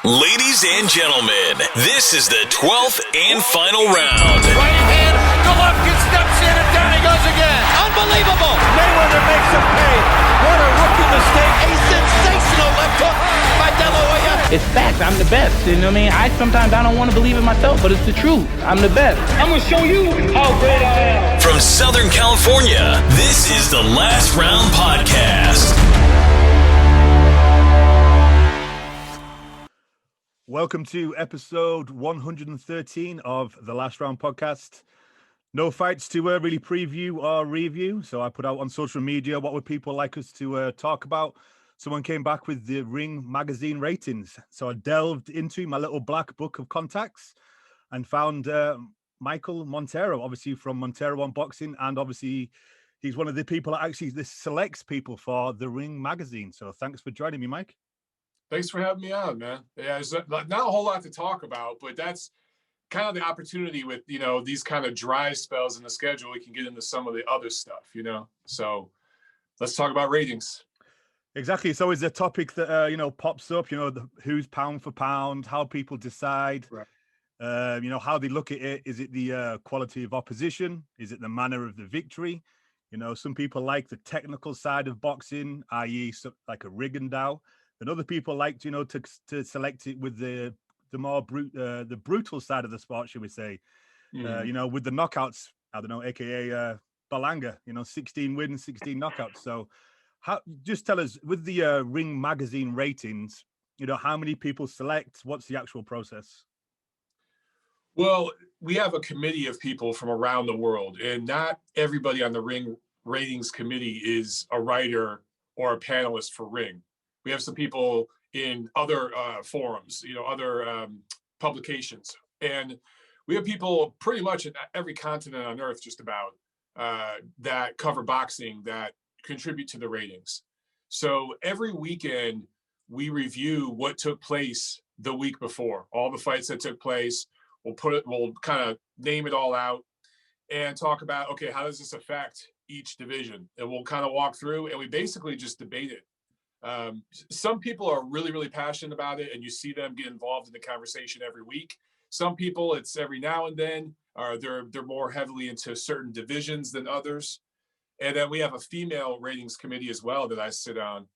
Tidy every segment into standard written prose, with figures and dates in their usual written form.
Ladies and gentlemen, this is the 12th and final round. Right hand, Golovkin steps in and down he goes again. Unbelievable. Mayweather makes a pay. What a rookie mistake. A sensational left hook by De La Hoya. It's facts. I'm the best. You know what I mean? Sometimes I don't want to believe it myself, but it's the truth. I'm the best. I'm going to show you how great I am. From Southern California, this is the Last Round Podcast. Welcome to episode 113 of the Last Round Podcast. No fights to really preview or review, so I put out on social media what would people like us to talk about. Someone came back with the Ring magazine ratings, so I delved into my little black book of contacts and found Michael Montero, obviously from Montero Unboxing, and obviously he's one of the people that actually this selects people for the Ring magazine. So thanks for joining me, Mike. Thanks for having me on, man. Yeah, there's not a whole lot to talk about, but that's kind of the opportunity with, these kind of dry spells in the schedule. We can get into some of the other stuff, So let's talk about ratings. Exactly. So it's a topic that, pops up, who's pound for pound, how people decide, right. How they look at it. Is it the quality of opposition? Is it the manner of the victory? Some people like the technical side of boxing, i.e. like a Rigondeaux. And other people like, to select it with the more the brutal side of the sport, should we say? With the knockouts. I don't know, aka Balanga. 16 wins, 16 knockouts. So, just tell us with the Ring magazine ratings. How many people select? What's the actual process? Well, we have a committee of people from around the world, and not everybody on the Ring ratings committee is a writer or a panelist for Ring. We have some people in other forums, other publications. And we have people pretty much in every continent on earth, just about, that cover boxing, that contribute to the ratings. So every weekend, we review what took place the week before, all the fights that took place. We'll kind of name it all out and talk about, okay, how does this affect each division? And we'll kind of walk through and we basically just debate it. Some people are really, really passionate about it, and you see them get involved in the conversation every week. Some people, it's every now and then, they're more heavily into certain divisions than others. And then we have a female ratings committee as well that I sit on.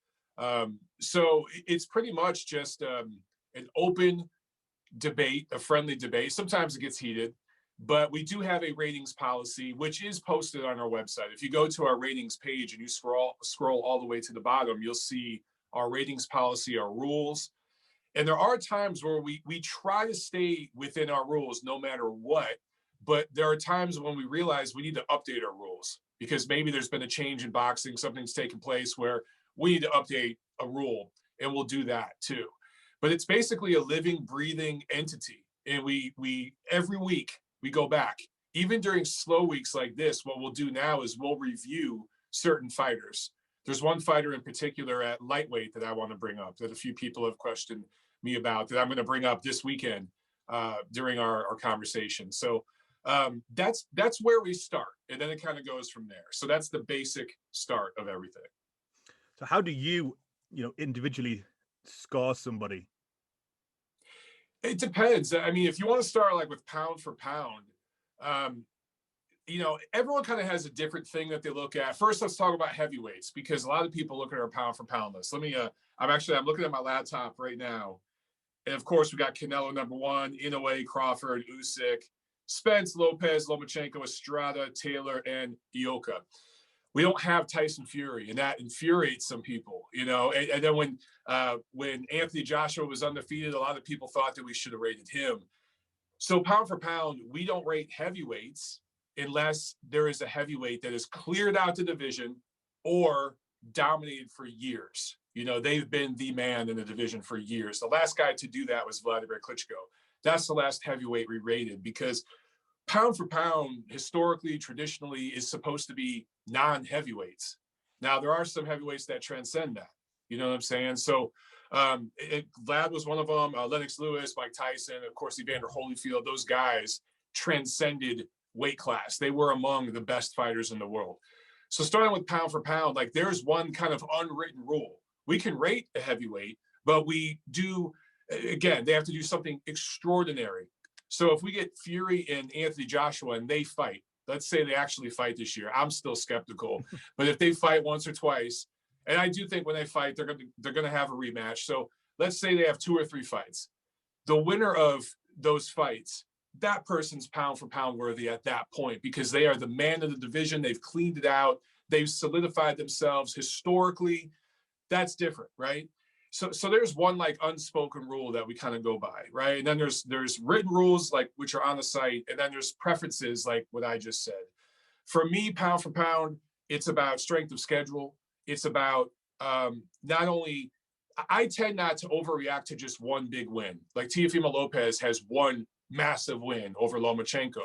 So it's pretty much just an open debate, a friendly debate. Sometimes it gets heated, but we do have a ratings policy, which is posted on our website. If you go to our ratings page and you scroll all the way to the bottom, you'll see our ratings policy, our rules. And there are times where we try to stay within our rules no matter what, but there are times when we realize we need to update our rules because maybe there's been a change in boxing, something's taken place where we need to update a rule, and we'll do that too. But it's basically a living, breathing entity. And we every week, we go back. Even during slow weeks like this, what we'll do now is we'll review certain fighters. There's one fighter in particular at lightweight that I want to bring up that a few people have questioned me about that I'm going to bring up this weekend during our conversation. So that's where we start. And then it kind of goes from there. So that's the basic start of everything. So how do you, individually score somebody? It depends. I mean, if you want to start like with pound for pound, everyone kind of has a different thing that they look at. First, let's talk about heavyweights because a lot of people look at our pound for pound list. I'm looking at my laptop right now. And of course, we got Canelo number 1, Inoue, Crawford, Usyk, Spence, Lopez, Lomachenko, Estrada, Taylor, and Ioka. We don't have Tyson Fury, and that infuriates some people, And then when Anthony Joshua was undefeated, a lot of people thought that we should have rated him. So pound for pound, we don't rate heavyweights unless there is a heavyweight that has cleared out the division or dominated for years. They've been the man in the division for years. The last guy to do that was Vladimir Klitschko. That's the last heavyweight we rated because pound for pound, historically, traditionally, is supposed to be non-heavyweights. Now, there are some heavyweights that transcend that. You know what I'm saying? So Vlad was one of them. Lennox Lewis, Mike Tyson, of course, Evander Holyfield, those guys transcended weight class. They were among the best fighters in the world. So starting with pound for pound, like there's one kind of unwritten rule. We can rate a heavyweight, but we do Again, they have to do something extraordinary. So if we get Fury and Anthony Joshua and they fight, let's say they actually fight this year, I'm still skeptical. But if they fight once or twice, and I do think when they fight, they're gonna have a rematch. So let's say they have 2 or 3 fights. The winner of those fights, that person's pound for pound worthy at that point because they are the man of the division. They've cleaned it out. They've solidified themselves historically. That's different, right? So there's one like unspoken rule that we kind of go by, right? And then there's written rules like which are on the site, and then there's preferences like what I just said. For me, pound for pound, it's about strength of schedule. It's about not only I tend not to overreact to just one big win. Like Teofimo Lopez has one massive win over Lomachenko.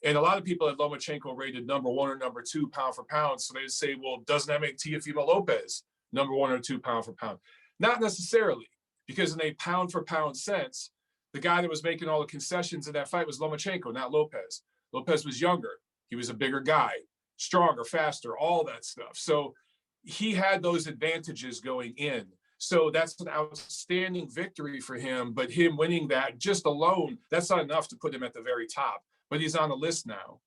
And a lot of people had Lomachenko rated number 1 or number 2 pound for pound. So they say, well, doesn't that make Teofimo Lopez number 1 or 2 pound for pound? Not necessarily, because in a pound for pound sense, the guy that was making all the concessions in that fight was Lomachenko, not Lopez. Lopez was younger. He was a bigger guy, stronger, faster, all that stuff. So he had those advantages going in. So that's an outstanding victory for him. But him winning that just alone, that's not enough to put him at the very top. But he's on the list now.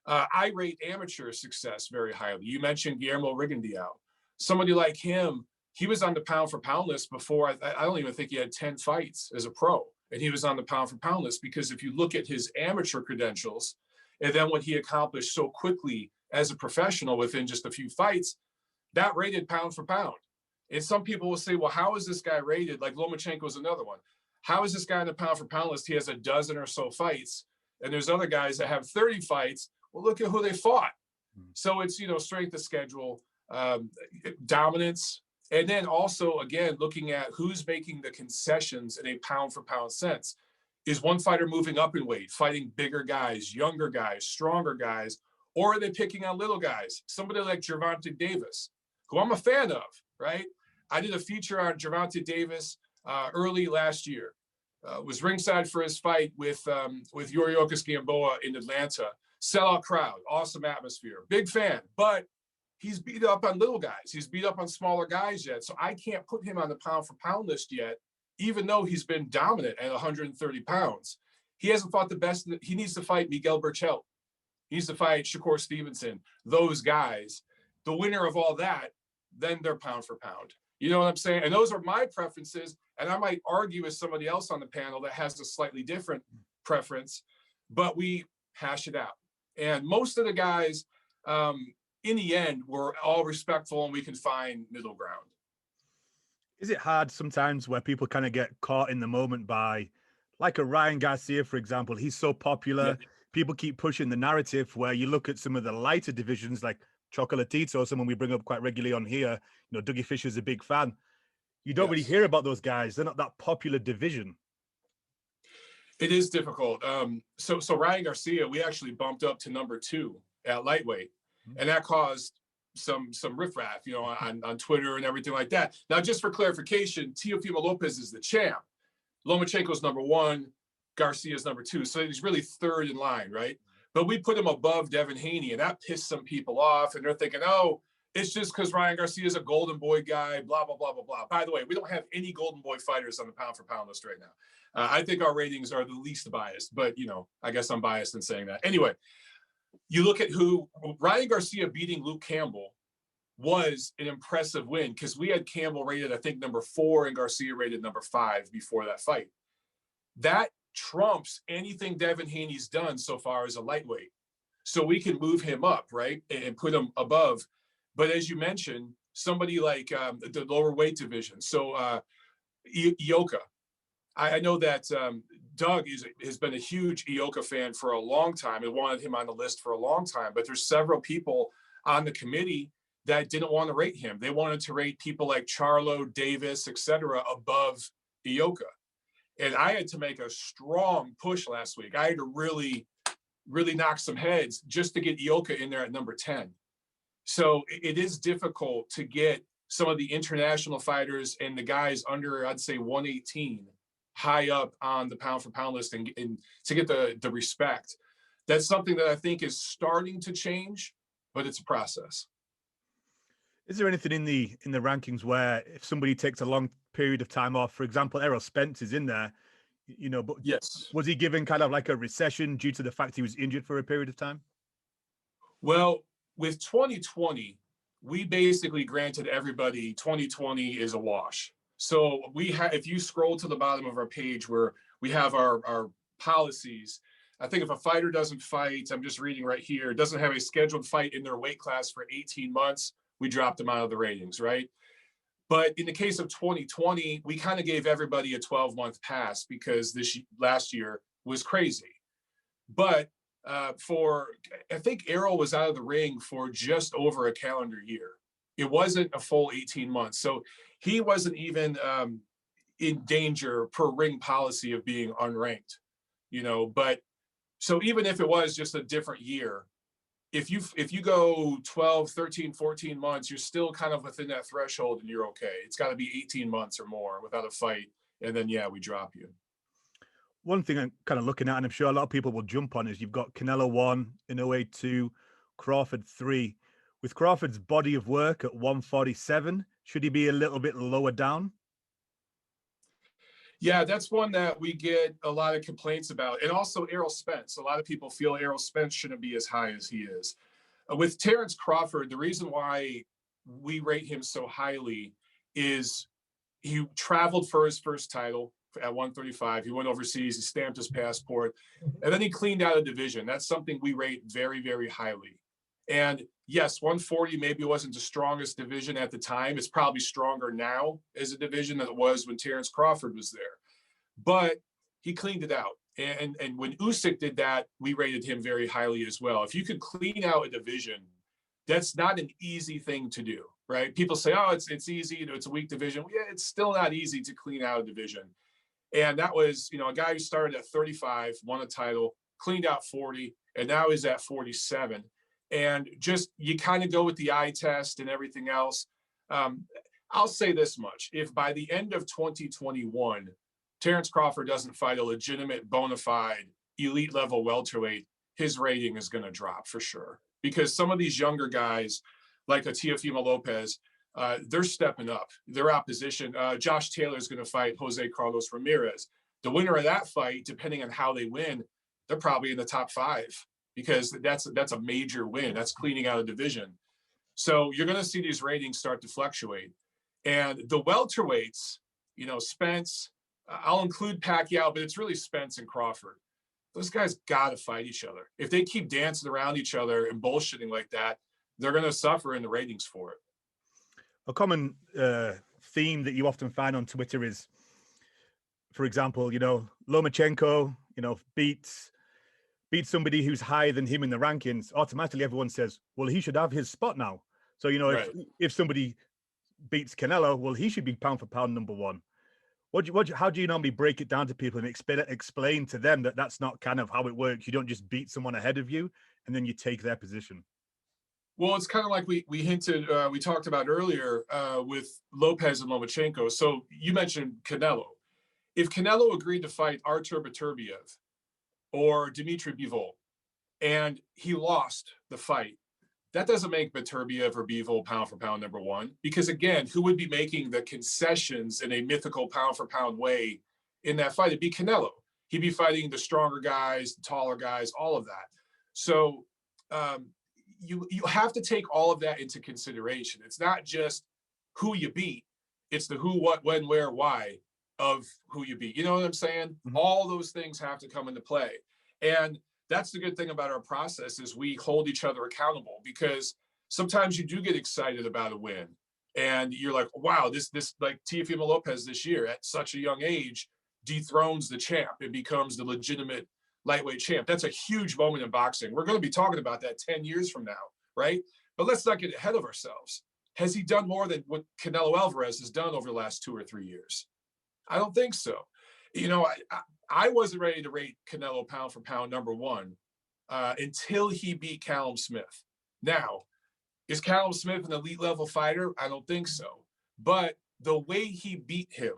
I rate amateur success very highly. You mentioned Guillermo Rigondeaux. Somebody like him, he was on the pound for pound list before. I don't even think he had 10 fights as a pro. And he was on the pound for pound list because if you look at his amateur credentials and then what he accomplished so quickly as a professional within just a few fights, that rated pound for pound. And some people will say, well, how is this guy rated? Like Lomachenko is another one. How is this guy on the pound for pound list? He has a dozen or so fights. And there's other guys that have 30 fights. Well, look at who they fought. So it's, strength of schedule, dominance. And then also, again, looking at who's making the concessions in a pound for pound sense. Is one fighter moving up in weight, fighting bigger guys, younger guys, stronger guys, or are they picking on little guys? Somebody like Gervonta Davis, who I'm a fan of, right? I did a feature on Gervonta Davis early last year. Was ringside for his fight with Yoriokas Gamboa in Atlanta. Sellout crowd, awesome atmosphere, big fan, but he's beat up on little guys. He's beat up on smaller guys yet. So I can't put him on the pound for pound list yet, even though he's been dominant at 130 pounds. He hasn't fought the best. He needs to fight Miguel Berchelt. He needs to fight Shakur Stevenson, those guys. The winner of all that, then they're pound for pound. You know what I'm saying? And those are my preferences. And I might argue with somebody else on the panel that has a slightly different preference, but we hash it out. And most of the guys, in the end, we're all respectful and we can find middle ground. Is it hard sometimes where people kind of get caught in the moment by, like a Ryan Garcia, for example? He's so popular. Yeah. People keep pushing the narrative where you look at some of the lighter divisions like Chocolatito, someone we bring up quite regularly on here. Dougie Fisher's a big fan. You don't really hear about those guys. They're not that popular division. It is difficult. So Ryan Garcia, we actually bumped up to number 2 at lightweight. And that caused some riffraff, on Twitter and everything like that. Now, just for clarification, Teofimo Lopez is the champ. Lomachenko's number 1, Garcia's number 2. So he's really third in line, right? But we put him above Devin Haney, and that pissed some people off. And they're thinking, oh, it's just because Ryan Garcia is a golden boy guy, blah, blah, blah, blah, blah. By the way, we don't have any golden boy fighters on the pound for pound list right now. I think our ratings are the least biased, but, I guess I'm biased in saying that. Anyway, you look at who Ryan Garcia beating Luke Campbell was an impressive win because we had Campbell rated, I think, number 4 and Garcia rated number 5 before that fight. That trumps anything Devin Haney's done so far as a lightweight. So we can move him up, right, and put him above. But as you mentioned, somebody like the lower weight division. So Ioka. I know that Doug has been a huge Ioka fan for a long time and wanted him on the list for a long time. But there's several people on the committee that didn't want to rate him. They wanted to rate people like Charlo, Davis, etc. above Ioka. And I had to make a strong push last week. I had to really, really knock some heads just to get Ioka in there at number 10. So it is difficult to get some of the international fighters and the guys under, I'd say, 118 high up on the pound for pound list and to get the respect. That's something that I think is starting to change, but it's a process. Is there anything in the rankings where if somebody takes a long period of time off, for example, Errol Spence is in there, but Yes. was he given kind of like a recession due to the fact he was injured for a period of time? Well, with 2020, we basically granted everybody 2020 is a wash. So if you scroll to the bottom of our page where we have our policies, I think if a fighter doesn't fight, I'm just reading right here, doesn't have a scheduled fight in their weight class for 18 months, we dropped them out of the ratings, right? But in the case of 2020, we kind of gave everybody a 12-month pass because this last year was crazy. But I think Errol was out of the ring for just over a calendar year. It wasn't a full 18 months. So he wasn't even in danger per ring policy of being unranked, but so even if it was just a different year, if you go 12, 13, 14 months, you're still kind of within that threshold and you're okay. It's got to be 18 months or more without a fight. And then, yeah, we drop you. One thing I'm kind of looking at, and I'm sure a lot of people will jump on, is you've got Canelo 1 in 082, Crawford 3. With Crawford's body of work at 147, should he be a little bit lower down? Yeah, that's one that we get a lot of complaints about. And also Errol Spence. A lot of people feel Errol Spence shouldn't be as high as he is. With Terrence Crawford, the reason why we rate him so highly is he traveled for his first title at 135. He went overseas, he stamped his passport, and then he cleaned out a division. That's something we rate very, very highly. And yes, 140 maybe wasn't the strongest division at the time. It's probably stronger now as a division than it was when Terrence Crawford was there. But he cleaned it out. And when Usyk did that, we rated him very highly as well. If you could clean out a division, that's not an easy thing to do, right? People say, oh, it's easy, it's a weak division. Yeah, it's still not easy to clean out a division. And that was, a guy who started at 35, won a title, cleaned out 40, and now he's at 47. And just you kind of go with the eye test and everything else. I'll say this much. If by the end of 2021, Terrence Crawford doesn't fight a legitimate, bona fide, elite level welterweight, his rating is going to drop for sure. Because some of these younger guys, like a Teofimo Lopez, they're stepping up. Their opposition, Josh Taylor is going to fight Jose Carlos Ramirez. The winner of that fight, depending on how they win, they're probably in the top 5. Because that's a major win. That's cleaning out a division. So you're going to see these ratings start to fluctuate. And the welterweights, Spence, I'll include Pacquiao, but it's really Spence and Crawford. Those guys got to fight each other. If they keep dancing around each other and bullshitting like that, they're going to suffer in the ratings for it. A common theme that you often find on Twitter is, for example, Lomachenko, beats somebody who's higher than him in the rankings, automatically everyone says, well, he should have his spot now. So, right. if somebody beats Canelo, well, he should be pound for pound number 1. How do you normally break it down to people and explain to them that that's not kind of how it works? You don't just beat someone ahead of you and then you take their position. Well, it's kind of like we hinted, we talked about earlier with Lopez and Lomachenko. So you mentioned Canelo. If Canelo agreed to fight Artur Beterbiev or Dimitri Bivol, and he lost the fight, that doesn't make Beterbiev or Bivol pound for pound number 1. Because again, who would be making the concessions in a mythical pound for pound way in that fight? It'd be Canelo. He'd be fighting the stronger guys, the taller guys, all of that. So you have to take all of that into consideration. It's not just who you beat. It's the who, what, when, where, why of who you beat. You know what I'm saying? Mm-hmm. All those things have to come into play. And that's the good thing about our process is we hold each other accountable, because sometimes you do get excited about a win and you're like, wow, this like Teofimo Lopez this year at such a young age dethrones the champ and becomes the legitimate lightweight champ. That's a huge moment in boxing. We're going to be talking about that 10 years from now, right? But let's not get ahead of ourselves. Has he done more than what Canelo Alvarez has done over the last 2 or 3 years? I don't think so. I wasn't ready to rate Canelo pound for pound number 1 until he beat Callum Smith. Now, is Callum Smith an elite level fighter? I don't think so. But the way he beat him,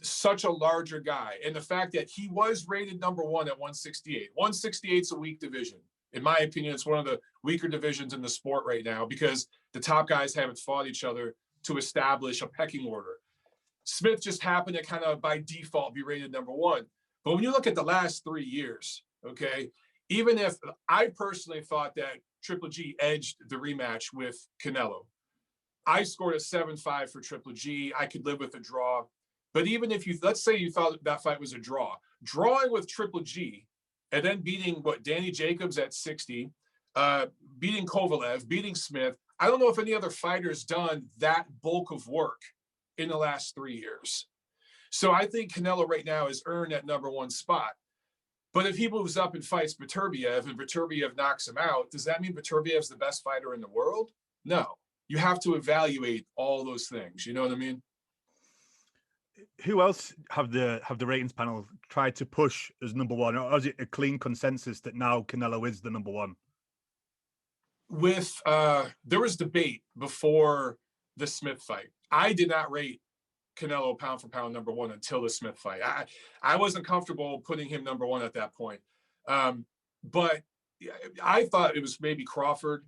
such a larger guy, and the fact that he was rated number 1 at 168. 168 is a weak division. In my opinion, it's one of the weaker divisions in the sport right now because the top guys haven't fought each other to establish a pecking order. Smith just happened to kind of by default be rated number one. But when you look at the last 3 years, okay, even if I personally thought that Triple G edged the rematch with Canelo, I scored a 7-5 for Triple G. I could live with a draw. But even if let's say you thought that fight was a draw, drawing with Triple G and then beating Danny Jacobs at 60, beating Kovalev, beating Smith. I don't know if any other fighter's done that bulk of work in the last 3 years. So I think Canelo right now has earned that number one spot. But if he moves up and fights Beterbiev and Beterbiev knocks him out, does that mean Beterbiev's the best fighter in the world? No. You have to evaluate all those things. You know what I mean? Who else have the ratings panel tried to push as number one, or is it a clean consensus that now Canelo is the number one? There was debate before the Smith fight. I did not rate Canelo pound for pound number one until the Smith fight. I wasn't comfortable putting him number one at that point. But I thought it was maybe Crawford.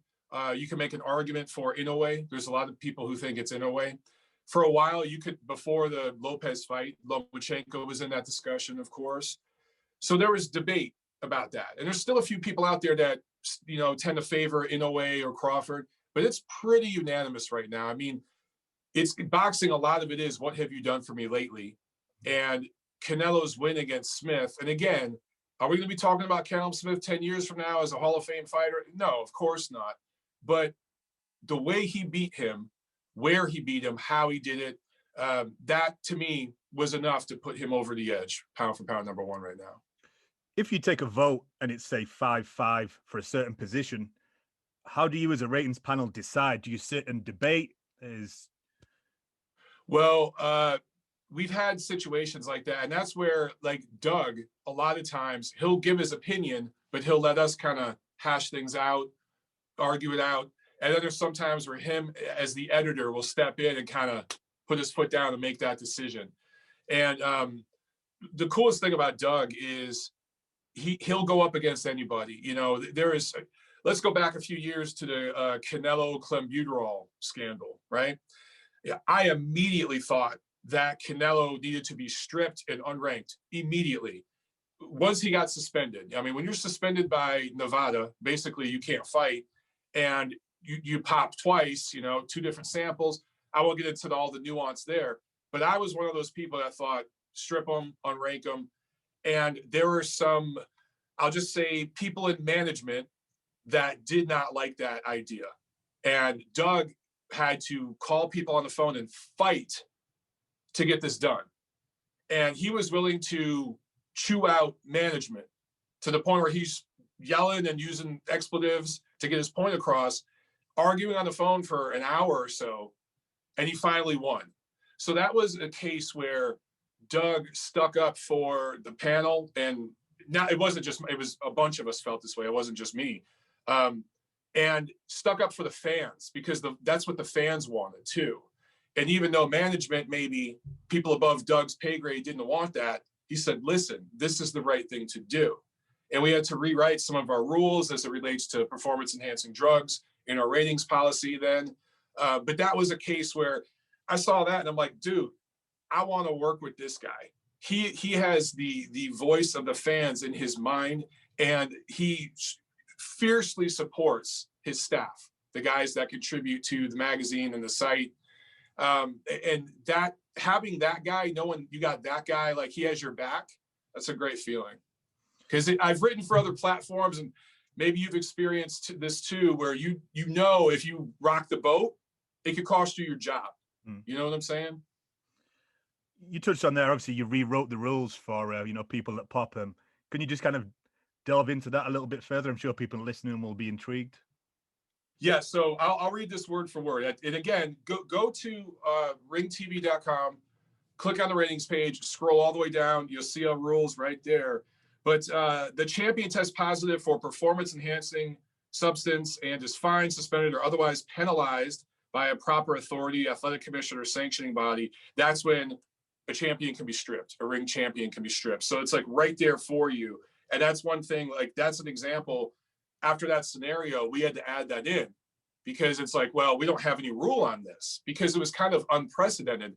You can make an argument for Inoue. There's a lot of people who think it's Inoue. For a while, you could, before the Lopez fight, Lomachenko was in that discussion, of course. So there was debate about that. And there's still a few people out there that, tend to favor Inoue or Crawford, but it's pretty unanimous right now. I mean, it's boxing. A lot of it is, what have you done for me lately? And Canelo's win against Smith. And again, are we going to be talking about Callum Smith 10 years from now as a Hall of Fame fighter? No, of course not. But the way he beat him, where he beat him, how he did it, that to me was enough to put him over the edge, pound for pound number one right now. If you take a vote and it's say 5-5 for a certain position, how do you as a ratings panel decide? Do you sit and debate? Well, we've had situations like that. And that's where, like Doug, a lot of times he'll give his opinion, but he'll let us kind of hash things out, argue it out. And then there's sometimes where him as the editor will step in and kind of put his foot down and make that decision. And the coolest thing about Doug is he'll go up against anybody. Let's go back a few years to the Canelo clenbuterol scandal, right? Yeah, I immediately thought that Canelo needed to be stripped and unranked immediately once he got suspended. I mean, when you're suspended by Nevada, basically you can't fight, and you pop twice, 2 different samples. I won't get into all the nuance there, but I was one of those people that thought strip them, unrank them. And there were some, I'll just say, people in management that did not like that idea. And Doug had to call people on the phone and fight to get this done. And he was willing to chew out management to the point where he's yelling and using expletives to get his point across, arguing on the phone for an hour or so, and he finally won. So that was a case where Doug stuck up for the panel, and now it wasn't just, it was a bunch of us felt this way. It wasn't just me. And stuck up for the fans because that's what the fans wanted too. And even though management, maybe people above Doug's pay grade didn't want that, he said, listen, this is the right thing to do. And we had to rewrite some of our rules as it relates to performance enhancing drugs in our ratings policy then. But that was a case where I saw that and I'm like, dude, I want to work with this guy. He has the voice of the fans in his mind, and he fiercely supports his staff, the guys that contribute to the magazine and the site. And that having that guy, knowing you got that guy, like he has your back, that's a great feeling. Because I've written for other platforms, and maybe you've experienced this too, where if you rock the boat, it could cost you your job. You know what I'm saying? You touched on there, obviously you rewrote the rules for people that pop them. Can you just kind of delve into that a little bit further? I'm sure people listening will be intrigued. Yeah, so I'll read this word for word. And again, go to ringtv.com, click on the ratings page, scroll all the way down. You'll see our rules right there. But the champion tests positive for performance-enhancing substance and is fined, suspended, or otherwise penalized by a proper authority, athletic commission, or sanctioning body. That's when a champion can be stripped. A ring champion can be stripped. So it's like right there for you. And that's one thing, like that's an example. after that scenario, we had to add that in because it's like, well, we don't have any rule on this because it was kind of unprecedented.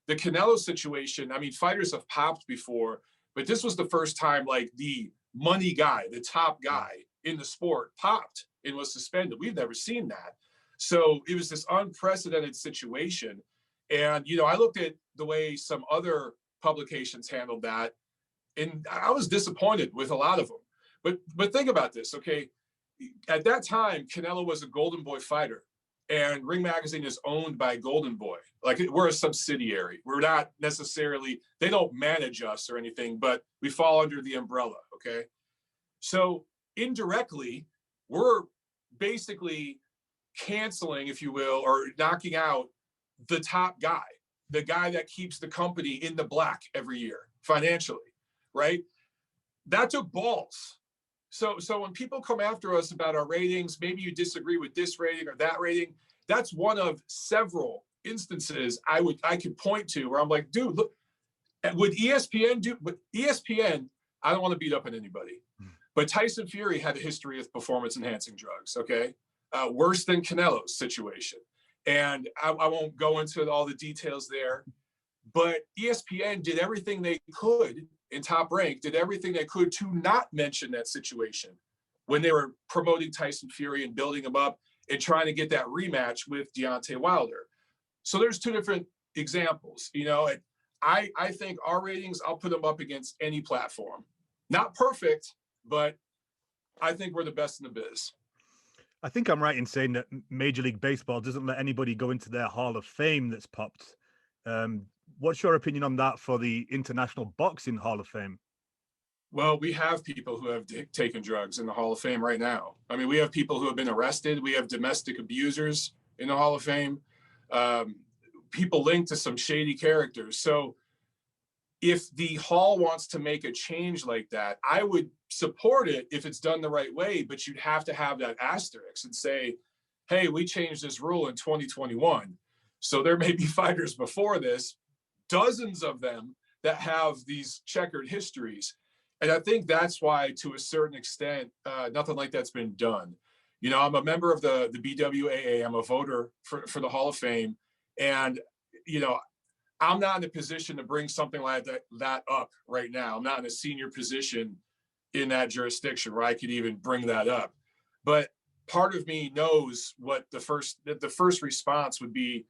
The Canelo situation, I mean, fighters have popped before, but this was the first time like the money guy, the top guy in the sport popped and was suspended. We've never seen that. So it was this unprecedented situation. And, you know, I looked at the way some other publications handled that, and I was disappointed with a lot of them. But think about this, okay? At that time, Canelo was a Golden Boy fighter, and Ring Magazine is owned by Golden Boy. Like, we're a subsidiary. We're not necessarily, they don't manage us or anything, but we fall under the umbrella, okay? So indirectly, we're basically canceling, if you will, or knocking out the top guy, the guy that keeps the company in the black every year financially, right? That took balls. So when people come after us about our ratings, maybe you disagree with this rating or that rating, that's one of several instances I could point to where I'm like, dude, look, would ESPN do, but ESPN, I don't want to beat up on anybody, but Tyson Fury had a history of performance enhancing drugs, okay? Worse than Canelo's situation. And I won't go into all the details there, but ESPN did everything they could in Top Rank, did everything they could to not mention that situation when they were promoting Tyson Fury and building him up and trying to get that rematch with Deontay Wilder. So there's two different examples, you know, and I think our ratings, I'll put them up against any platform. Not perfect, but I think we're the best in the biz. I think I'm right in saying that Major League Baseball doesn't let anybody go into their Hall of Fame that's popped. What's your opinion on that for the International Boxing Hall of Fame? Well, we have people who have taken drugs in the Hall of Fame right now. I mean, we have people who have been arrested. We have domestic abusers in the Hall of Fame. People linked to some shady characters. So if the Hall wants to make a change like that, I would support it if it's done the right way, but you'd have to have that asterisk and say, hey, we changed this rule in 2021. So there may be fighters before this, dozens of them, that have these checkered histories. And I think that's why, to a certain extent, nothing like that's been done. You know, I'm a member of the BWAA. I'm a voter for the Hall of Fame. And, you know, I'm not in a position to bring something like that up right now. I'm not in a senior position in that jurisdiction where I could even bring that up. But part of me knows what the first response would be.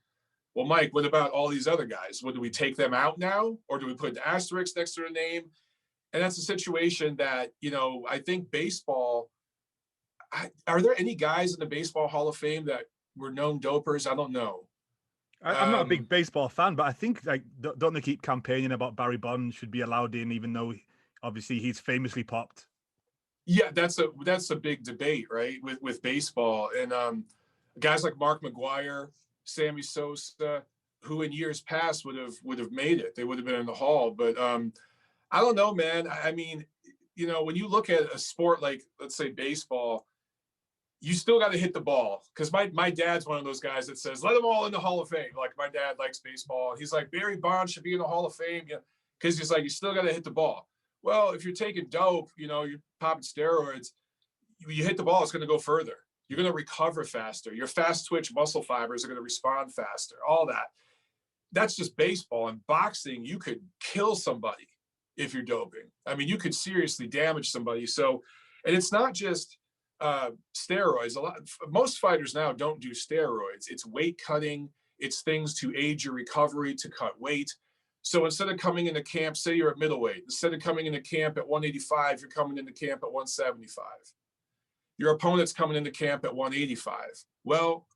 Well, Mike, what about all these other guys? Do we take them out now, or do we put an asterisk next to their name? And that's a situation that, you know, I think baseball, are there any guys in the Baseball Hall of Fame that were known dopers? I don't know. I'm not a big baseball fan, but I think, like, don't they keep campaigning about Barry Bonds should be allowed in, even though obviously he's famously popped? Yeah, that's a big debate, right? With baseball, and guys like Mark McGwire, Sammy Sosa, who in years past would have made it. They would have been in the Hall, but I don't know, man. I mean, you know, when you look at a sport like, let's say, baseball, you still got to hit the ball. Because my dad's one of those guys that says, let them all in the Hall of Fame. Like, my dad likes baseball. He's like, Barry Bonds should be in the Hall of Fame. Yeah, because he's like, you still got to hit the ball. Well, if you're taking dope, you know, you're popping steroids, you hit the ball, it's going to go further. You're going to recover faster. Your fast twitch muscle fibers are going to respond faster. All that. That's just baseball. In boxing, you could kill somebody if you're doping. I mean, you could seriously damage somebody. So, and it's not just steroids. Most fighters now don't do steroids. It's weight cutting. It's things to aid your recovery, to cut weight. So instead of coming into camp, say you're at middleweight, instead of coming into camp at 185, you're coming into camp at 175. Your opponent's coming into camp at 185. Well,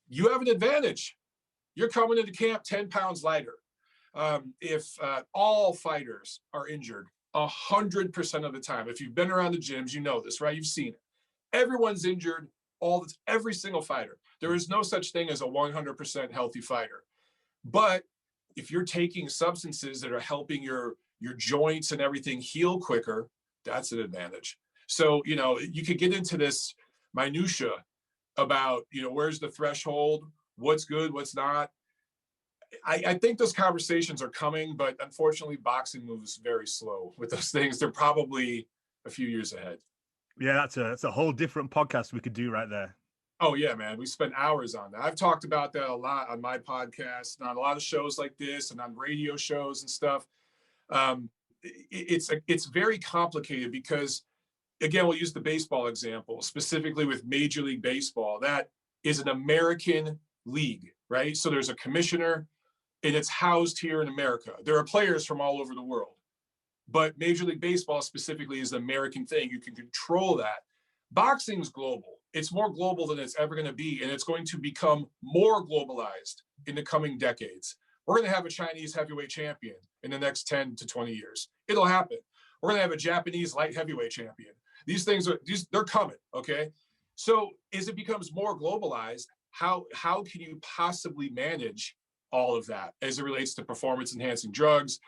you have an advantage. You're coming into camp 10 pounds lighter. If all fighters are injured 100% of the time, if you've been around the gyms, you know this, right? You've seen it. Everyone's injured every single fighter. There is no such thing as a 100% healthy fighter. But if you're taking substances that are helping your joints and everything heal quicker, that's an advantage. So, you know, you could get into this minutia about, you know, where's the threshold, what's good, what's not. I think those conversations are coming, but unfortunately, boxing moves very slow with those things. They're probably a few years ahead. Yeah, that's a whole different podcast we could do right there. Oh yeah, man. We spent hours on that. I've talked about that a lot on my podcast and on a lot of shows like this and on radio shows and stuff. It's very complicated because, again, we'll use the baseball example, specifically with Major League Baseball. That is an American league, right? So there's a commissioner and it's housed here in America. There are players from all over the world, but Major League Baseball specifically is an American thing. You can control that. Boxing's global. It's more global than it's ever going to be, and it's going to become more globalized in the coming decades. We're going to have a Chinese heavyweight champion in the next 10 to 20 years. It'll happen. We're going to have a Japanese light heavyweight champion. These things they're coming, okay? So as it becomes more globalized, how can you possibly manage all of that as it relates to performance enhancing drugs?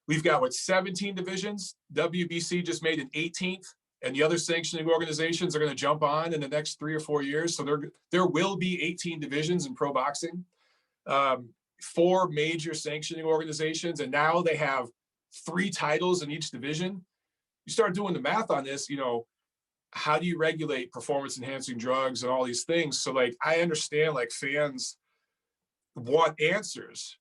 We've got 17 divisions. WBC just made an 18th, and the other sanctioning organizations are going to jump on in the next 3 or 4 years. So there will be 18 divisions in pro boxing, 4 major sanctioning organizations, and now they have 3 titles in each division. You start doing the math on this, how do you regulate performance enhancing drugs and all these things? So like, I understand like fans want answers,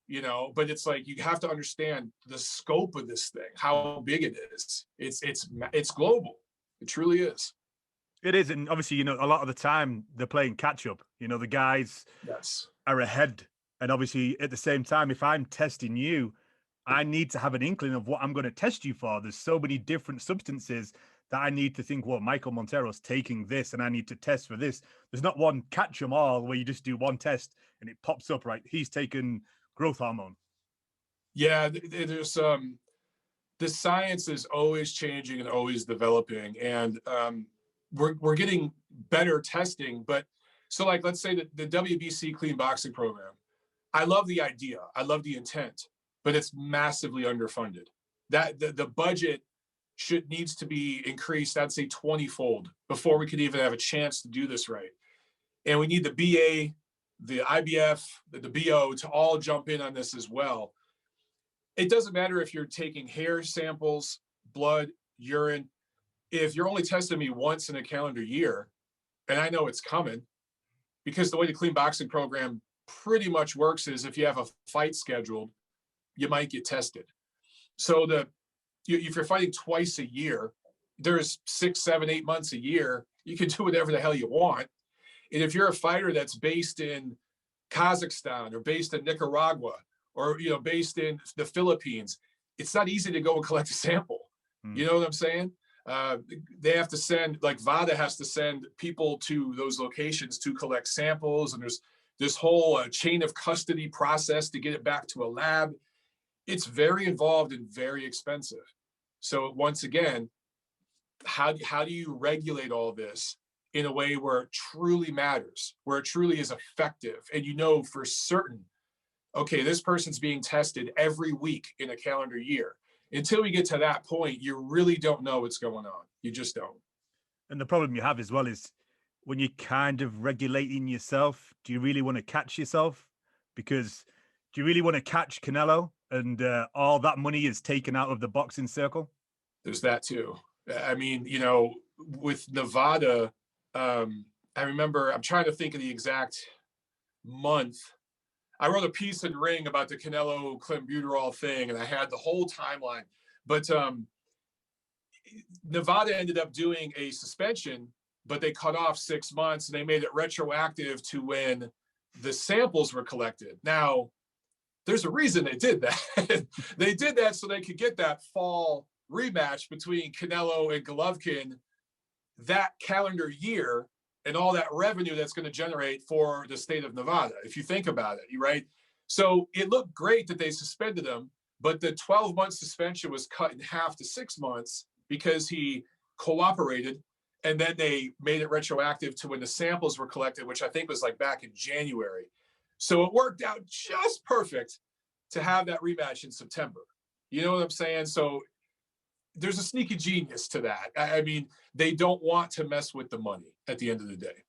but it's like, you have to understand the scope of this thing, how big it is. It's global. It truly is. It is. And obviously, a lot of the time they're playing catch up. The guys are ahead. And obviously at the same time, if I'm testing you, I need to have an inkling of what I'm going to test you for. There's so many different substances that I need to think, well, Michael Montero's taking this and I need to test for this. There's not one catch 'em all where you just do one test and it pops up, right? He's taken growth hormone. Yeah, there's the science is always changing and always developing, and we're getting better testing. But so like, let's say that the WBC clean boxing program, I love the idea, I love the intent, but it's massively underfunded. That the budget needs to be increased, I'd say 20-fold before we could even have a chance to do this right. And we need the BA, the IBF, the BO to all jump in on this as well. It doesn't matter if you're taking hair samples, blood, urine. If you're only testing me once in a calendar year, and I know it's coming, because the way the clean boxing program pretty much works is if you have a fight scheduled, you might get tested. So if you're fighting twice a year, there's 6, 7, 8 months a year, you can do whatever the hell you want. And if you're a fighter that's based in Kazakhstan or based in Nicaragua or based in the Philippines, it's not easy to go and collect a sample. You know what I'm saying? They have to send, like VADA has to send people to those locations to collect samples, and there's this whole chain of custody process to get it back to a lab. It's very involved and very expensive. So once again, how do you regulate all this in a way where it truly matters, where it truly is effective, and for certain, okay, this person's being tested every week in a calendar year. Until we get to that point, you really don't know what's going on. You just don't. And the problem you have as well is when you're kind of regulating yourself, do you really want to catch yourself? Because do you really want to catch Canelo and all that money is taken out of the boxing circle? There's that too. I mean, with Nevada, I remember, I'm trying to think of the exact month. I wrote a piece in Ring about the Canelo clenbuterol thing, and I had the whole timeline. But Nevada ended up doing a suspension, but they cut off 6 months, and they made it retroactive to when the samples were collected. Now, there's a reason they did that. They did that so they could get that fall rematch between Canelo and Golovkin that calendar year, and all that revenue that's going to generate for the state of Nevada, if you think about it, right? So it looked great that they suspended him, but the 12-month suspension was cut in half to 6 months because he cooperated, and then they made it retroactive to when the samples were collected, which I think was like back in January. So it worked out just perfect to have that rematch in September. You know what I'm saying? So there's a sneaky genius to that. I mean, they don't want to mess with the money at the end of the day.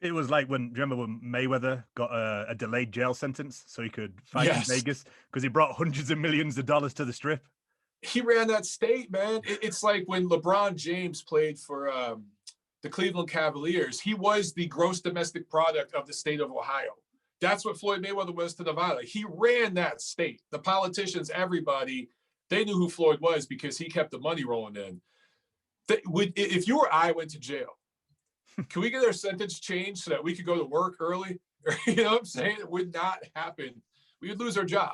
It was like do you remember when Mayweather got a delayed jail sentence so he could fight in Vegas because he brought hundreds of millions of dollars to the Strip? he ran that state, man. It's like when LeBron James played for the Cleveland Cavaliers. He was the gross domestic product of the state of Ohio. That's what Floyd Mayweather was to Nevada. He ran that state. The politicians, everybody, they knew who Floyd was because he kept the money rolling in. If you or I went to jail, can we get our sentence changed so that we could go to work early? You know what I'm saying? It would not happen. We would lose our job.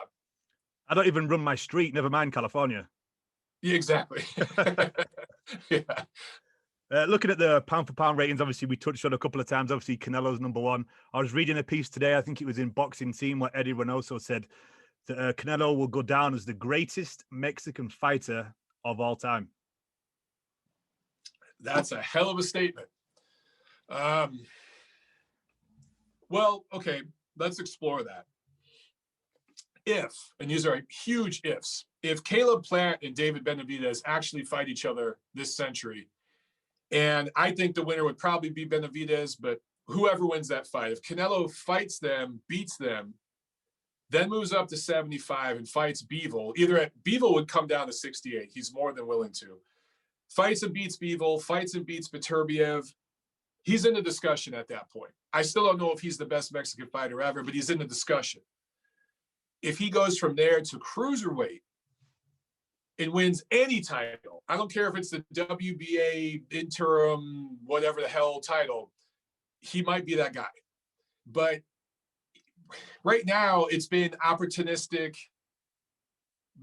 I don't even run my street, never mind California. Yeah, exactly. Yeah. Looking at the pound for pound ratings, obviously we touched on a couple of times. Obviously, Canelo's number one. I was reading a piece today, I think it was in Boxing Team, where Eddie Reynoso said that Canelo will go down as the greatest Mexican fighter of all time. That's a hell of a statement. Well, okay, let's explore that. If, and these are huge ifs, if Caleb Plant and David Benavidez actually fight each other this century, and I think the winner would probably be Benavidez, but whoever wins that fight, if Canelo fights them, beats them, then moves up to 75 and fights Bivol, Bivol would come down to 68. He's more than willing to. Fights and beats Bivol, fights and beats Beterbiev. He's in the discussion at that point. I still don't know if he's the best Mexican fighter ever, but he's in the discussion. If he goes from there to cruiserweight and wins any title, I don't care if it's the WBA interim, whatever the hell title, he might be that guy. But right now, it's been opportunistic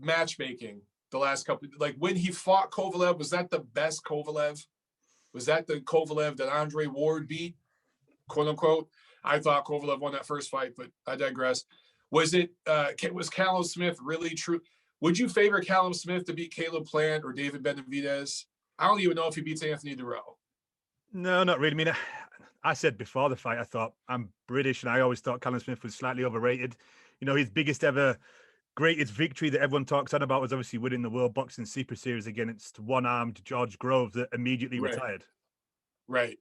matchmaking the last couple. Like when he fought Kovalev, was that the best Kovalev? Was that the Kovalev that Andre Ward beat, quote unquote? I thought Kovalev won that first fight, but I digress. Was Callum Smith really true? Would you favor Callum Smith to beat Caleb Plant or David Benavidez? I don't even know if he beats Anthony Durrell. No, not really. I mean, I said before the fight, I thought I'm British, and I always thought Callum Smith was slightly overrated. You know, his biggest ever greatest victory that everyone talks on about was obviously winning the World Boxing Super Series against one-armed George Groves that immediately retired. Right.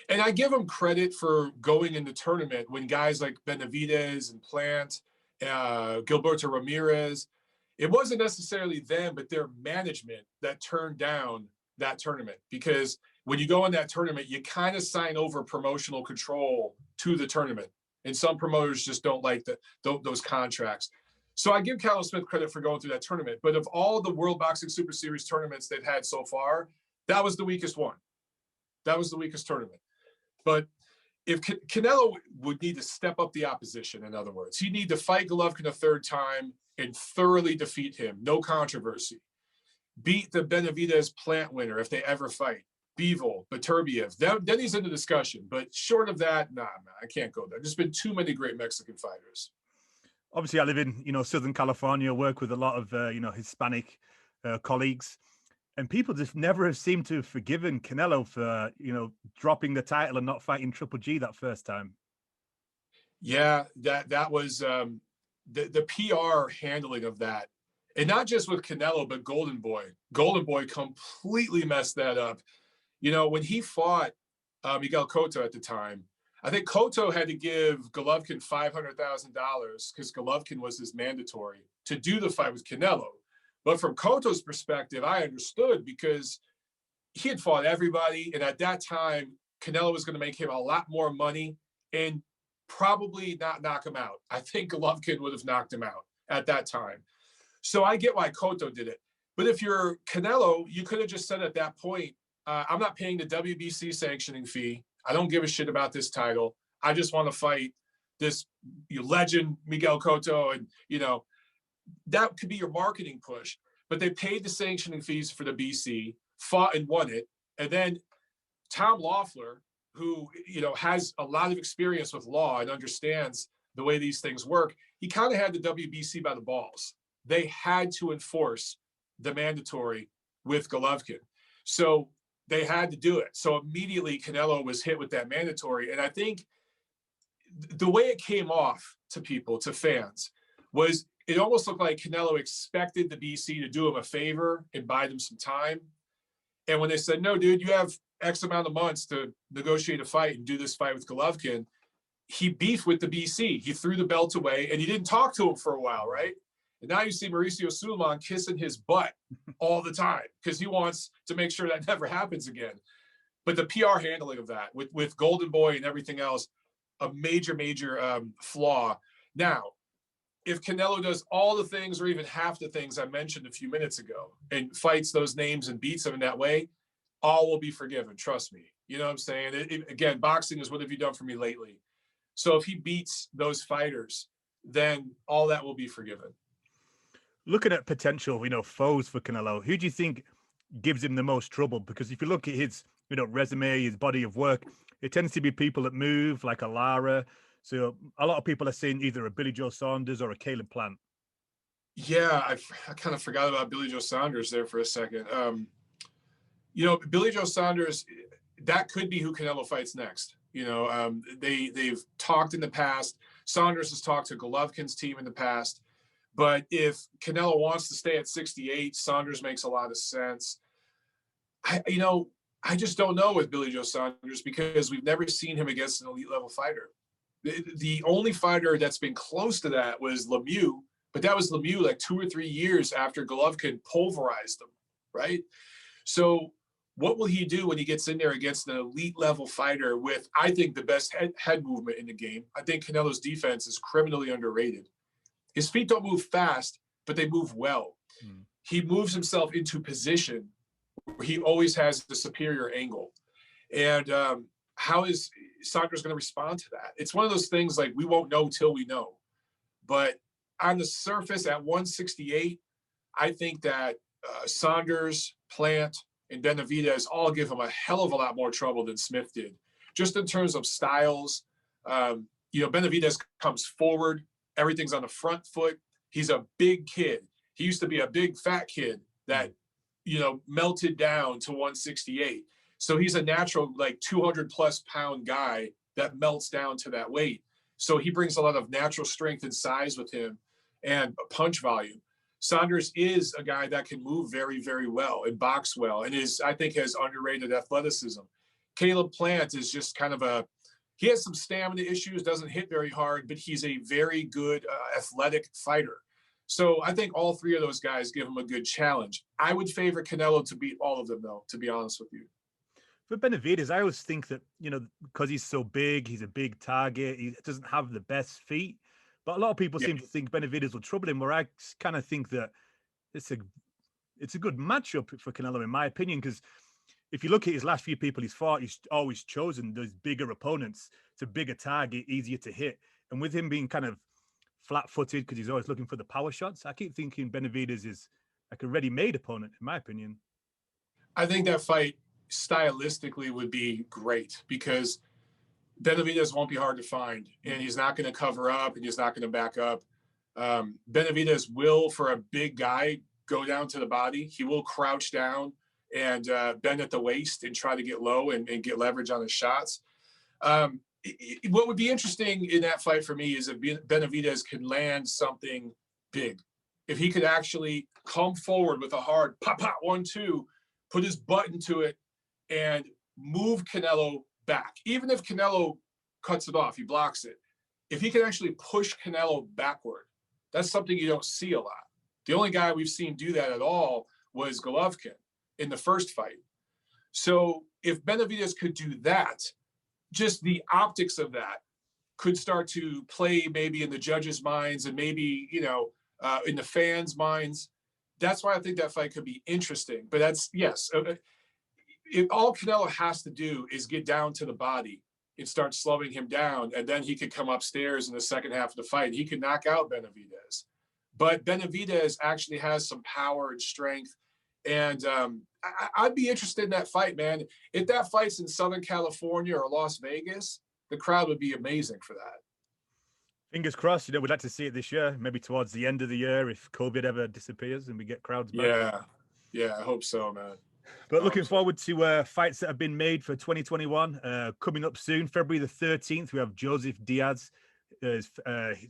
And I give him credit for going in the tournament when guys like Benavidez and Plant, Gilberto Ramirez, it wasn't necessarily them, but their management that turned down that tournament. Because when you go in that tournament, you kind of sign over promotional control to the tournament. And some promoters just don't like those contracts. So I give Callum Smith credit for going through that tournament. But of all the World Boxing Super Series tournaments they've had so far, that was the weakest one. That was the weakest tournament. But if Canelo would need to step up the opposition, in other words, he'd need to fight Golovkin a third time and thoroughly defeat him. No controversy. Beat the Benavidez Plant winner if they ever fight. Bivol, Beterbiev. Then he's in the discussion. But short of that, nah, man, I can't go there. There's been too many great Mexican fighters. Obviously, I live in, Southern California, work with a lot of, Hispanic colleagues. And people just never have seemed to have forgiven Canelo for, dropping the title and not fighting Triple G that first time. Yeah, that was the PR handling of that. And not just with Canelo, but Golden Boy. Golden Boy completely messed that up. When he fought Miguel Cotto at the time, I think Cotto had to give Golovkin $500,000 because Golovkin was his mandatory to do the fight with Canelo. But from Cotto's perspective, I understood because he had fought everybody. And at that time, Canelo was going to make him a lot more money and probably not knock him out. I think Golovkin would have knocked him out at that time. So I get why Cotto did it. But if you're Canelo, you could have just said at that point, I'm not paying the WBC sanctioning fee. I don't give a shit about this title. I just want to fight this legend, Miguel Cotto. And, that could be your marketing push. But they paid the sanctioning fees for the BC, fought and won it. And then Tom Loeffler, who, has a lot of experience with law and understands the way these things work, he kind of had the WBC by the balls. They had to enforce the mandatory with Golovkin. So they had to do it. So immediately Canelo was hit with that mandatory. And I think the way it came off to people, to fans, was it almost looked like Canelo expected the BC to do him a favor and buy them some time. And when they said, no, dude, you have X amount of months to negotiate a fight and do this fight with Golovkin, he beefed with the BC. He threw the belt away and he didn't talk to him for a while, right? And now you see Mauricio Sulaiman kissing his butt all the time because he wants to make sure that never happens again. But the PR handling of that with Golden Boy and everything else, a major flaw. Now, if Canelo does all the things or even half the things I mentioned a few minutes ago and fights those names and beats them in that way, all will be forgiven. Trust me. You know what I'm saying? Again, boxing is what have you done for me lately? So if he beats those fighters, then all that will be forgiven. Looking at potential, foes for Canelo, who do you think gives him the most trouble? Because if you look at his, resume, his body of work, it tends to be people that move, like a Lara. So a lot of people are saying either a Billy Joe Saunders or a Caleb Plant. Yeah, I kind of forgot about Billy Joe Saunders there for a second. Billy Joe Saunders, that could be who Canelo fights next. They've talked in the past. Saunders has talked to Golovkin's team in the past. But if Canelo wants to stay at 68, Saunders makes a lot of sense. I just don't know with Billy Joe Saunders because we've never seen him against an elite level fighter. The only fighter that's been close to that was Lemieux, but that was Lemieux like 2 or 3 years after Golovkin pulverized him, right? So what will he do when he gets in there against an elite level fighter with, I think, the best head movement in the game? I think Canelo's defense is criminally underrated. His feet don't move fast, but they move well. He moves himself into position where he always has the superior angle. And how is Saunders going to respond to that? It's one of those things like we won't know till we know. But on the surface at 168, I think that Saunders, Plant, and Benavidez all give him a hell of a lot more trouble than Smith did. Just in terms of styles, Benavidez comes forward. Everything's on the front foot. He's a big kid. He used to be a big fat kid that, melted down to 168. So he's a natural, like 200 plus pound guy that melts down to that weight. So he brings a lot of natural strength and size with him and punch volume. Saunders is a guy that can move very, very well and box well and I think has underrated athleticism. Caleb Plant is just kind of he has some stamina issues, doesn't hit very hard, but he's a very good athletic fighter. So I think all three of those guys give him a good challenge. I would favor Canelo to beat all of them, though, to be honest with you. For Benavidez, I always think that, because he's so big, he's a big target, he doesn't have the best feet. But a lot of people seem to think Benavidez will trouble him, where I kind of think that it's a good matchup for Canelo, in my opinion, because if you look at his last few people he's fought, he's always chosen those bigger opponents. It's a bigger target, easier to hit. And with him being kind of flat-footed because he's always looking for the power shots, I keep thinking Benavidez is like a ready-made opponent, in my opinion. I think that fight stylistically would be great because Benavidez won't be hard to find, and he's not going to cover up, and he's not going to back up. Benavidez will, for a big guy, go down to the body. He will crouch down and bend at the waist and try to get low and get leverage on his shots. What would be interesting in that fight for me is if Benavidez could land something big. If he could actually come forward with a hard pop, 1-2, put his butt into it, and move Canelo back. Even if Canelo cuts it off, he blocks it. If he can actually push Canelo backward, that's something you don't see a lot. The only guy we've seen do that at all was Golovkin in the first fight. So if Benavidez could do that, just the optics of that could start to play maybe in the judges' minds and maybe, in the fans' minds. That's why I think that fight could be interesting. But that's, yes, all Canelo has to do is get down to the body and start slowing him down, and then he could come upstairs in the second half of the fight. He could knock out Benavidez. But Benavidez actually has some power and strength. And I'd be interested in that fight, man. If that fight's in Southern California or Las Vegas, the crowd would be amazing for that. Fingers crossed. We'd like to see it this year, maybe towards the end of the year if COVID ever disappears and we get crowds back. Yeah, I hope so, man. But looking forward to fights that have been made for 2021. Coming up soon, February the 13th, we have Joseph Diaz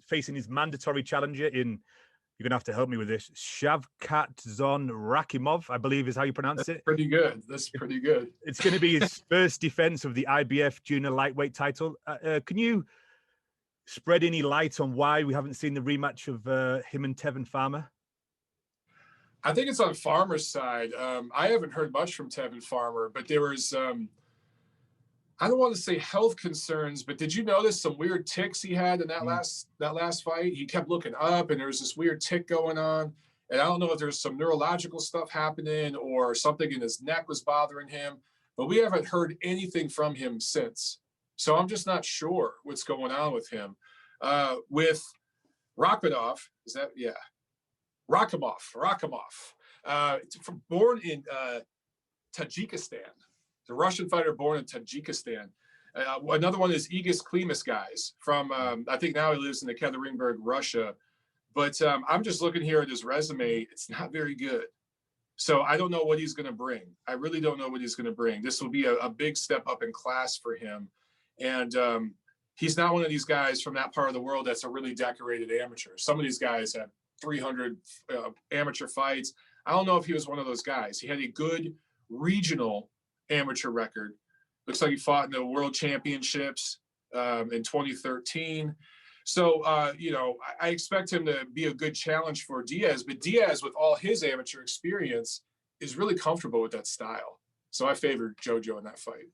facing his mandatory challenger in, you're going to have to help me with this, Shavkatzon Rakimov, I believe is how you pronounce it. Pretty good. That's pretty good. It's going to be his first defense of the IBF junior lightweight title. Can you spread any light on why we haven't seen the rematch of him and Tevin Farmer? I think it's on Farmer's side. I haven't heard much from Tevin Farmer, but there was, I don't want to say health concerns, but did you notice some weird ticks he had in that last fight? He kept looking up, and there was this weird tick going on. And I don't know if there's some neurological stuff happening or something in his neck was bothering him, but we haven't heard anything from him since. So I'm just not sure what's going on with him. With Rakhimov, is that, yeah. Rakhimov, born in Tajikistan, the Russian fighter born in Tajikistan. Another one is Igis Klimas, guys, from, I think now he lives in Ekaterinburg, Russia. But I'm just looking here at his resume. It's not very good. So I don't know what he's going to bring. I really don't know what he's going to bring. This will be a big step up in class for him. And he's not one of these guys from that part of the world that's a really decorated amateur. Some of these guys have 300 amateur fights. I don't know if he was one of those guys. He had a good regional amateur record. Looks like he fought in the World Championships in 2013. So, I expect him to be a good challenge for Diaz, but Diaz, with all his amateur experience, is really comfortable with that style. So I favored JoJo in that fight.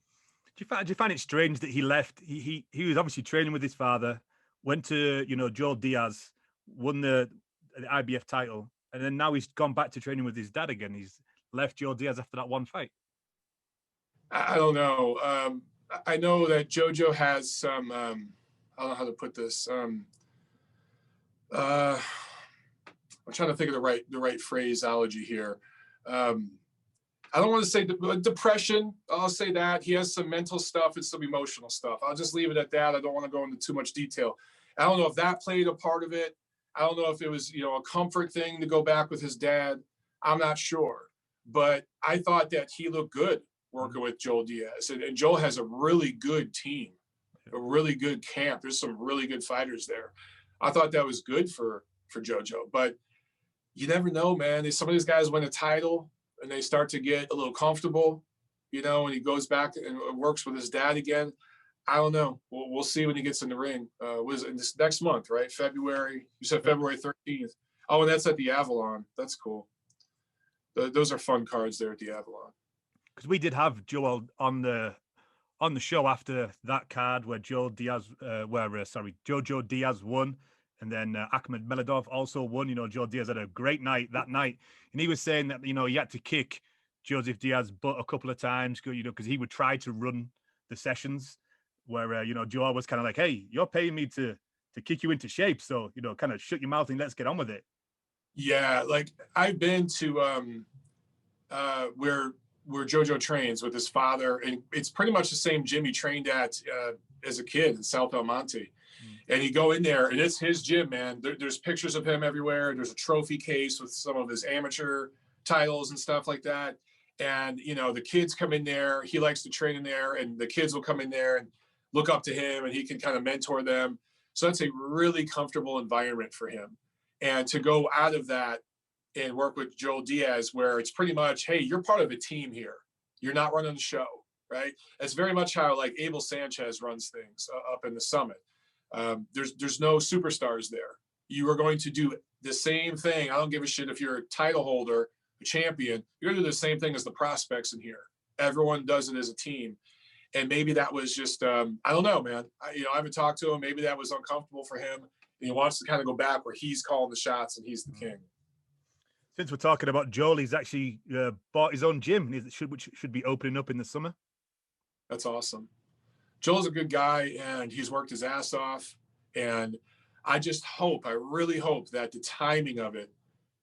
Do you find it strange that he left? He was obviously training with his father, went to, Joel Diaz, won the IBF title, and then now he's gone back to training with his dad again. He's left Joel Diaz after that one fight. I don't know. I know that JoJo has some, I don't know how to put this. I'm trying to think of the right phraseology here. I don't want to say depression. I'll say that. He has some mental stuff and some emotional stuff. I'll just leave it at that. I don't want to go into too much detail. I don't know if that played a part of it. I don't know if it was, a comfort thing to go back with his dad. I'm not sure. But I thought that he looked good working with Joel Diaz. And Joel has a really good team, a really good camp. There's some really good fighters there. I thought that was good for JoJo. But you never know, man. Some of these guys win a title and they start to get a little comfortable, and he goes back and works with his dad again. I don't know. We'll see when he gets in the ring. Was it this next month, right? February. You said February 13th. Oh, and that's at the Avalon. That's cool. Those are fun cards there at the Avalon. Because we did have Joel on the show after that card where Jojo Diaz won, and then Akhmed Meladov also won. Joel Diaz had a great night that night, and he was saying that he had to kick Joseph Diaz's butt a couple of times, because he would try to run the sessions where Joel was kind of like, "Hey, you're paying me to kick you into shape, so kind of shut your mouth and let's get on with it." Yeah, like I've been to where JoJo trains with his father, and it's pretty much the same gym he trained at as a kid in South El Monte. And you go in there, and it's his gym, man. There's pictures of him everywhere. There's a trophy case with some of his amateur titles and stuff like that. And the kids come in there. He likes to train in there, and the kids will come in there and look up to him, and he can kind of mentor them. So that's a really comfortable environment for him. And to go out of that and work with Joel Diaz, where it's pretty much, hey, you're part of a team here. You're not running the show, right? That's very much how like Abel Sanchez runs things up in the Summit. There's no superstars there. You are going to do the same thing. I don't give a shit if you're a title holder, a champion. You're going to do the same thing as the prospects in here. Everyone does it as a team. And maybe that was just, I don't know, man. I haven't talked to him. Maybe that was uncomfortable for him. And he wants to kind of go back where he's calling the shots and he's the king. Since we're talking about Joel, he's actually bought his own gym, which should be opening up in the summer. That's awesome. Joel's a good guy, and he's worked his ass off. And I really hope that the timing of it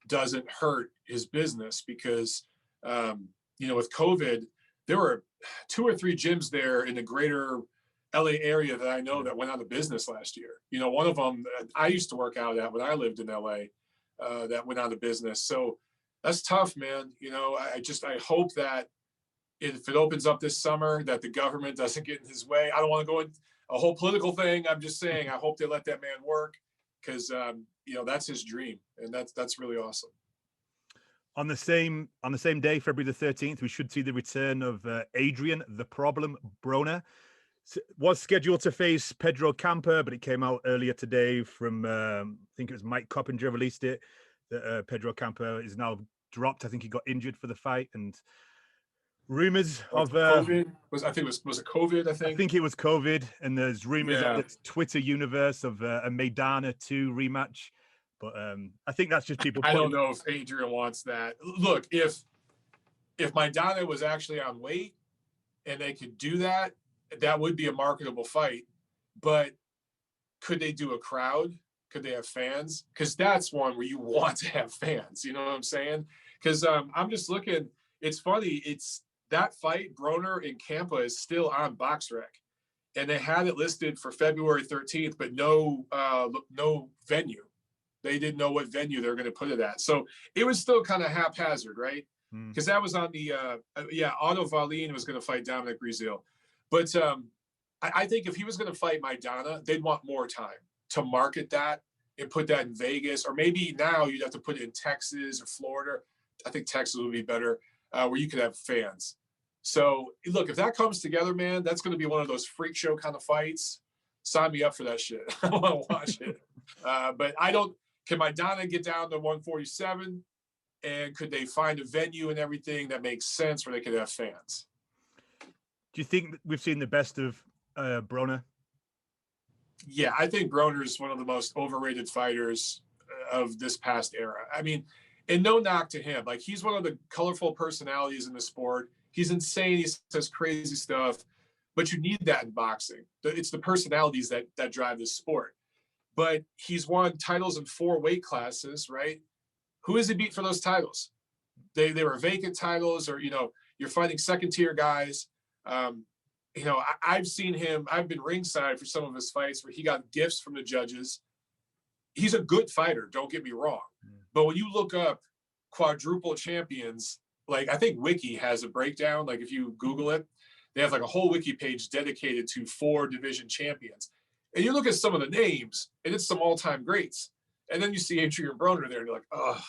doesn't hurt his business because, with COVID, there were 2 or 3 gyms there in the greater LA area that I know that went out of business last year. One of them I used to work out at when I lived in LA that went out of business. So that's tough, man. I hope that if it opens up this summer, that the government doesn't get in his way. I don't want to go in a whole political thing. I'm just saying, I hope they let that man work because, that's his dream. And that's really awesome. On the same day, February the 13th, we should see the return of Adrian, the Problem Broner. Was scheduled to face Pedro Campa, but it came out earlier today from I think it was Mike Coppinger released it that Pedro Campa is now dropped. I think he got injured for the fight, and rumors of COVID was it COVID? I think it was COVID, and there's rumors of this Twitter universe of a Maidana 2 rematch. But I think that's just people. I don't know if Adrian wants that. Look, if Maidana was actually on weight and they could do that, that would be a marketable fight. But could they do a crowd? Could they have fans? Because that's one where you want to have fans. You know what I'm saying? Because I'm just looking. It's funny. It's that fight, Broner and Campa, is still on BoxRec, and they had it listed for February 13th, but no venue. They didn't know what venue they're going to put it at. So it was still kind of haphazard, right? Because that was on the Otto Wallin was going to fight Dominic Breazeale. But I think if he was going to fight Maidana, they'd want more time to market that and put that in Vegas, or maybe now you'd have to put it in Texas or Florida. I think Texas would be better, where you could have fans. So look, if that comes together, man, that's going to be one of those freak show kind of fights. Sign me up for that shit. I want to watch it. But I don't. Can Maidana get down to 147? And could they find a venue and everything that makes sense where they could have fans? Do you think we've seen the best of Broner? Yeah, I think Broner is one of the most overrated fighters of this past era. I mean, and no knock to him. Like, he's one of the colorful personalities in the sport. He's insane. He says crazy stuff, but you need that in boxing. It's the personalities that drive this sport. But he's won titles in 4 weight classes, right? Who has he beat for those titles? They were vacant titles, or, you're fighting second tier guys. I've seen him. I've been ringside for some of his fights where he got gifts from the judges. He's a good fighter, don't get me wrong. But when you look up quadruple champions, like, I think Wiki has a breakdown. Like, if you Google it, they have like a whole Wiki page dedicated to 4 division champions. And you look at some of the names, and it's some all-time greats. And then you see Adrian Broner there, and you're like, oh.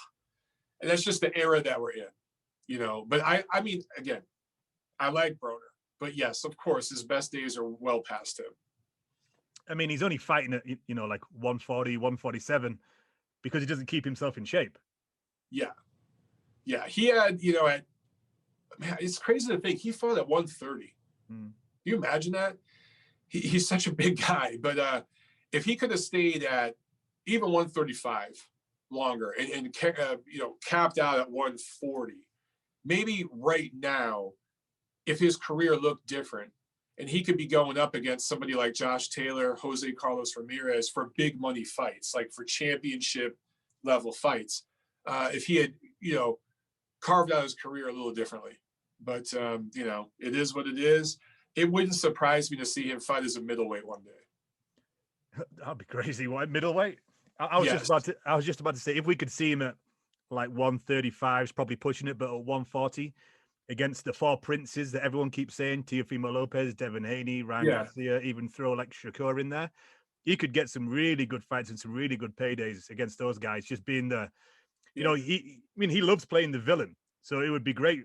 And that's just the era that we're in, But I mean, again, I like Broner. But yes, of course, his best days are well past him. I mean, he's only fighting at, like 140, 147 because he doesn't keep himself in shape. Yeah. Yeah. He had, man, it's crazy to think he fought at 130. Can you imagine that? He's such a big guy. But if he could have stayed at even 135 longer and capped out at 140, maybe right now, if his career looked different and he could be going up against somebody like Josh Taylor, Jose Carlos Ramirez for big money fights, like for championship level fights, if he had, carved out his career a little differently. But, it is what it is. It wouldn't surprise me to see him fight as a middleweight one day. That'd be crazy. Why middleweight? I was just about to say, if we could see him at like 135, probably pushing it, but at 140 against the 4 princes that everyone keeps saying, Teofimo Lopez, Devin Haney, Ryan Garcia, even throw like Shakur in there, he could get some really good fights and some really good paydays against those guys. Just being the, he loves playing the villain, so it would be great.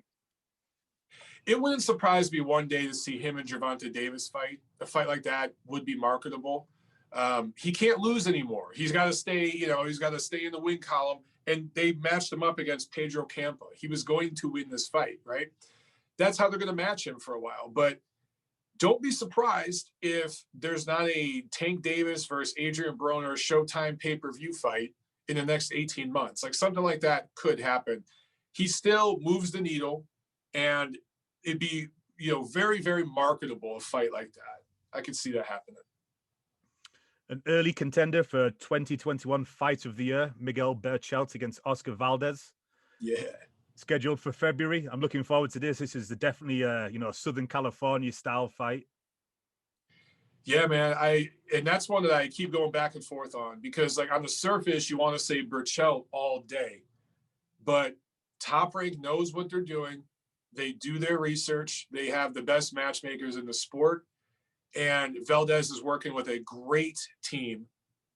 It wouldn't surprise me one day to see him and Gervonta Davis fight. A fight like that would be marketable. He can't lose anymore. He's got to stay, he's got to stay in the win column. And they matched him up against Pedro Campa. He was going to win this fight, right? That's how they're going to match him for a while. But don't be surprised if there's not a Tank Davis versus Adrian Broner Showtime pay-per-view fight in the next 18 months. Like, something like that could happen. He still moves the needle, and it'd be, very, very marketable, a fight like that. I could see that happening. An early contender for 2021 Fight of the Year, Miguel Berchelt against Oscar Valdez. Yeah. Scheduled for February. I'm looking forward to this. This is definitely a Southern California style fight. Yeah, man. And that's one that I keep going back and forth on, because, like, on the surface, you want to say Berchelt all day, but Top Rank knows what they're doing. They do their research. They have the best matchmakers in the sport. And Valdez is working with a great team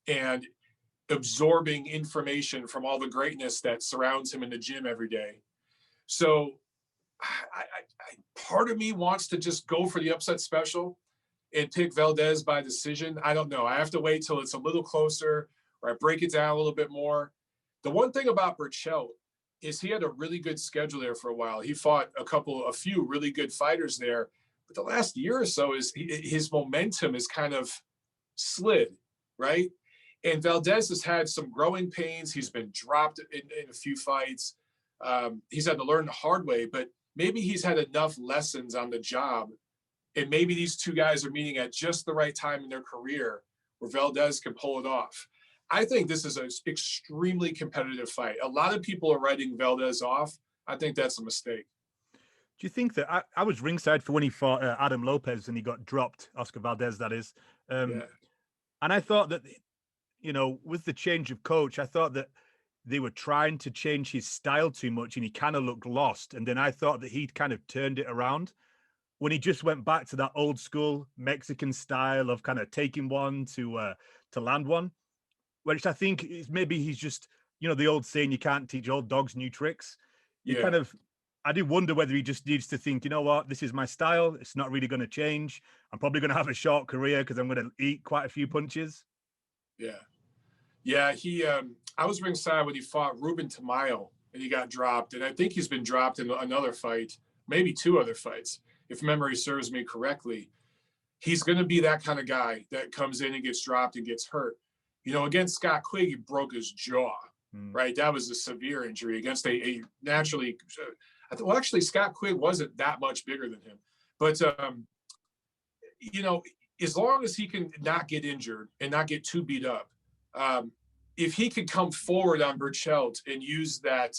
and absorbing information from all the greatness that surrounds him in the gym every day. So part of me wants to just go for the upset special and pick Valdez by decision. I don't know. I have to wait till it's a little closer, or I break it down a little bit more. The one thing about Burchell is he had a really good schedule there for a while. He fought a few really good fighters there, but the last year or so his momentum is kind of slid, right? And Valdez has had some growing pains. He's been dropped in a few fights. He's had to learn the hard way, but maybe he's had enough lessons on the job. And maybe these two guys are meeting at just the right time in their career where Valdez can pull it off. I think this is an extremely competitive fight. A lot of people are writing Valdez off. I think that's a mistake. Do you think that I was ringside for when he fought Adam Lopez and he got dropped, Oscar Valdez, that is. And I thought that, you know, with the change of coach, I thought that they were trying to change his style too much and he kind of looked lost. And then I thought that he'd kind of turned it around when he just went back to that old school Mexican style of kind of taking one to land one, which I think is maybe he's just, you know, the old saying, you can't teach old dogs new tricks. I do wonder whether he just needs to think, you know what, this is my style. It's not really going to change. I'm probably going to have a short career because I'm going to eat quite a few punches. Yeah. I was ringside when he fought Ruben Tamayo and he got dropped. And I think he's been dropped in another fight, maybe two other fights, if memory serves me correctly. He's going to be that kind of guy that comes in and gets dropped and gets hurt. You know, against Scott Quigg, he broke his jaw, right? That was a severe injury against a naturally, well, actually, Scott Quigg wasn't that much bigger than him. But, you know, as long as he can not get injured and not get too beat up, if he could come forward on Burchell and use that,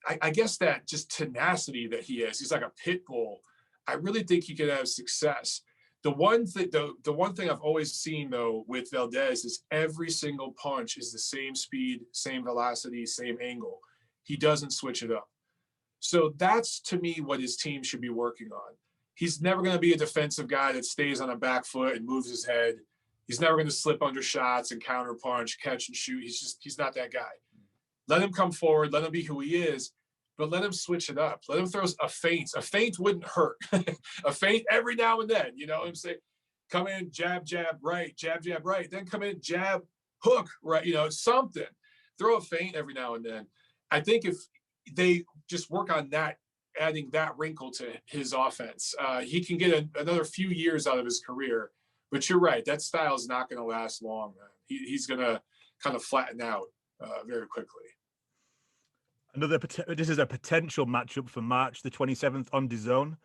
I guess that just tenacity that he has, he's like a pit bull. I really think he could have success. The one thing I've always seen though with Valdez is every single punch is the same speed, same velocity, same angle. He doesn't switch it up. So that's to me what his team should be working on. He's never going to be a defensive guy that stays on a back foot and moves his head. He's never going to slip under shots and counter punch, catch and shoot. He's not that guy. Let him come forward. Let him be who he is, but let him switch it up. Let him throw a feint. A feint wouldn't hurt. A feint every now and then, you know what I'm saying? Come in, jab, jab, right, jab, jab, right. Then come in, jab, hook, right. You know, something. Throw a feint every now and then. I think if they just work on that, adding that wrinkle to his offense, he can get another few years out of his career. But you're right, that style is not going to last long, man. He's going to kind of flatten out very quickly. This is a potential matchup for March the 27th on DAZN.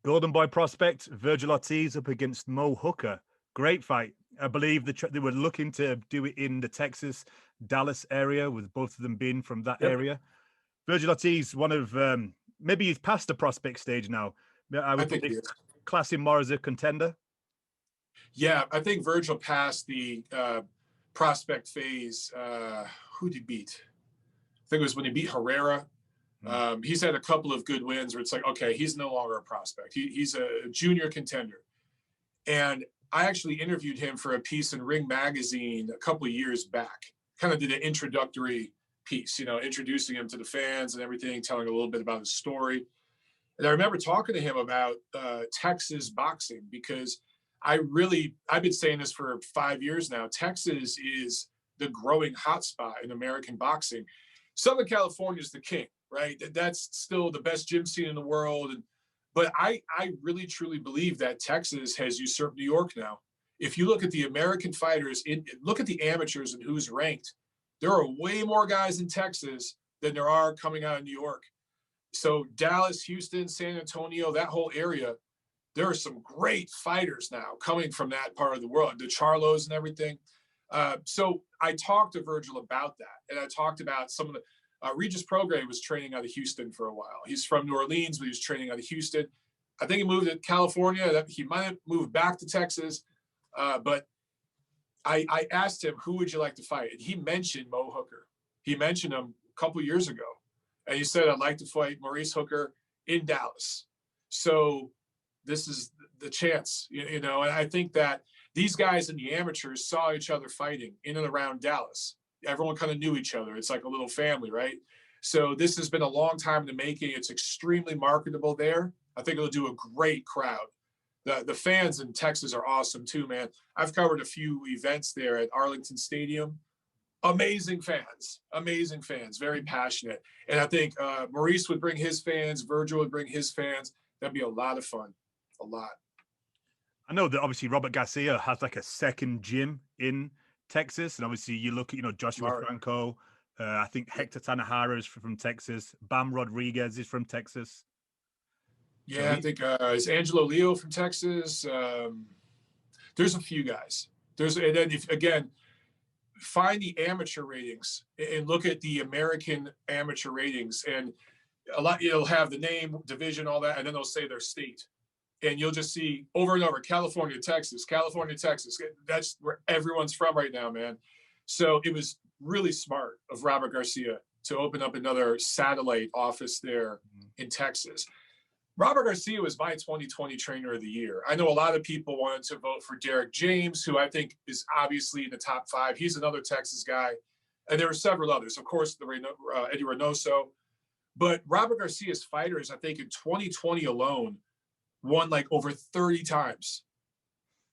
Golden Boy prospect Virgil Ortiz up against Mo Hooker. Great fight. I believe they were looking to do it in the Texas, Dallas area, with both of them being from that area. Virgil Ortiz, one of maybe he's past the prospect stage now. I would think class him more as a contender. Yeah, I think Virgil passed the prospect phase. Who did he beat? I think it was when he beat Herrera. He's had a couple of good wins where it's like, okay, he's no longer a prospect. He's a junior contender. And I actually interviewed him for a piece in Ring Magazine a couple of years back. Kind of did an introductory piece, you know, introducing him to the fans and everything, telling a little bit about his story. And I remember talking to him about Texas boxing because I've been saying this for 5 years now. Texas is the growing hotspot in American boxing. Southern California is the king, right? That's still the best gym scene in the world. But I really, truly believe that Texas has usurped New York now. If you look at the American fighters, look at the amateurs and who's ranked, there are way more guys in Texas than there are coming out of New York. So Dallas, Houston, San Antonio, that whole area, there are some great fighters now coming from that part of the world, the Charlos and everything. So I talked to Virgil about that. And I talked about some of the, Regis Prograis was training out of Houston for a while. He's from New Orleans, but he was training out of Houston. I think he moved to California. He might have moved back to Texas. But I asked him, who would you like to fight? And he mentioned Mo Hooker. He mentioned him a couple of years ago. And he said, I'd like to fight Maurice Hooker in Dallas. So this is the chance, you know, and I think that these guys in the amateurs saw each other fighting in and around Dallas. Everyone kind of knew each other. It's like a little family, right? So this has been a long time in the making. It's extremely marketable there. I think it'll do a great crowd. The fans in Texas are awesome too, man. I've covered a few events there at Arlington Stadium. Amazing fans, very passionate. And I think Maurice would bring his fans, Virgil would bring his fans. That'd be a lot of fun, a lot. I know that obviously Robert Garcia has like a second gym in Texas, and obviously you look at Joshua Franco. I think Hector Tanajara is from Texas. Bam Rodriguez is from Texas. Yeah, so I think is Angelo Leo from Texas. There's a few guys. And then again, find the amateur ratings and look at the American amateur ratings, and a lot you'll have the name, division, all that, and then they'll say their state, and you'll just see over and over California, Texas. That's where everyone's from right now, man. So it was really smart of Robert Garcia to open up another satellite office there in Texas. Robert Garcia was my 2020 trainer of the year. I know a lot of people wanted to vote for Derek James, who I think is obviously in the top 5. He's another Texas guy. And there were several others, of course, Eddie Reynoso. But Robert Garcia's fighters, I think in 2020 alone, won like over 30 times.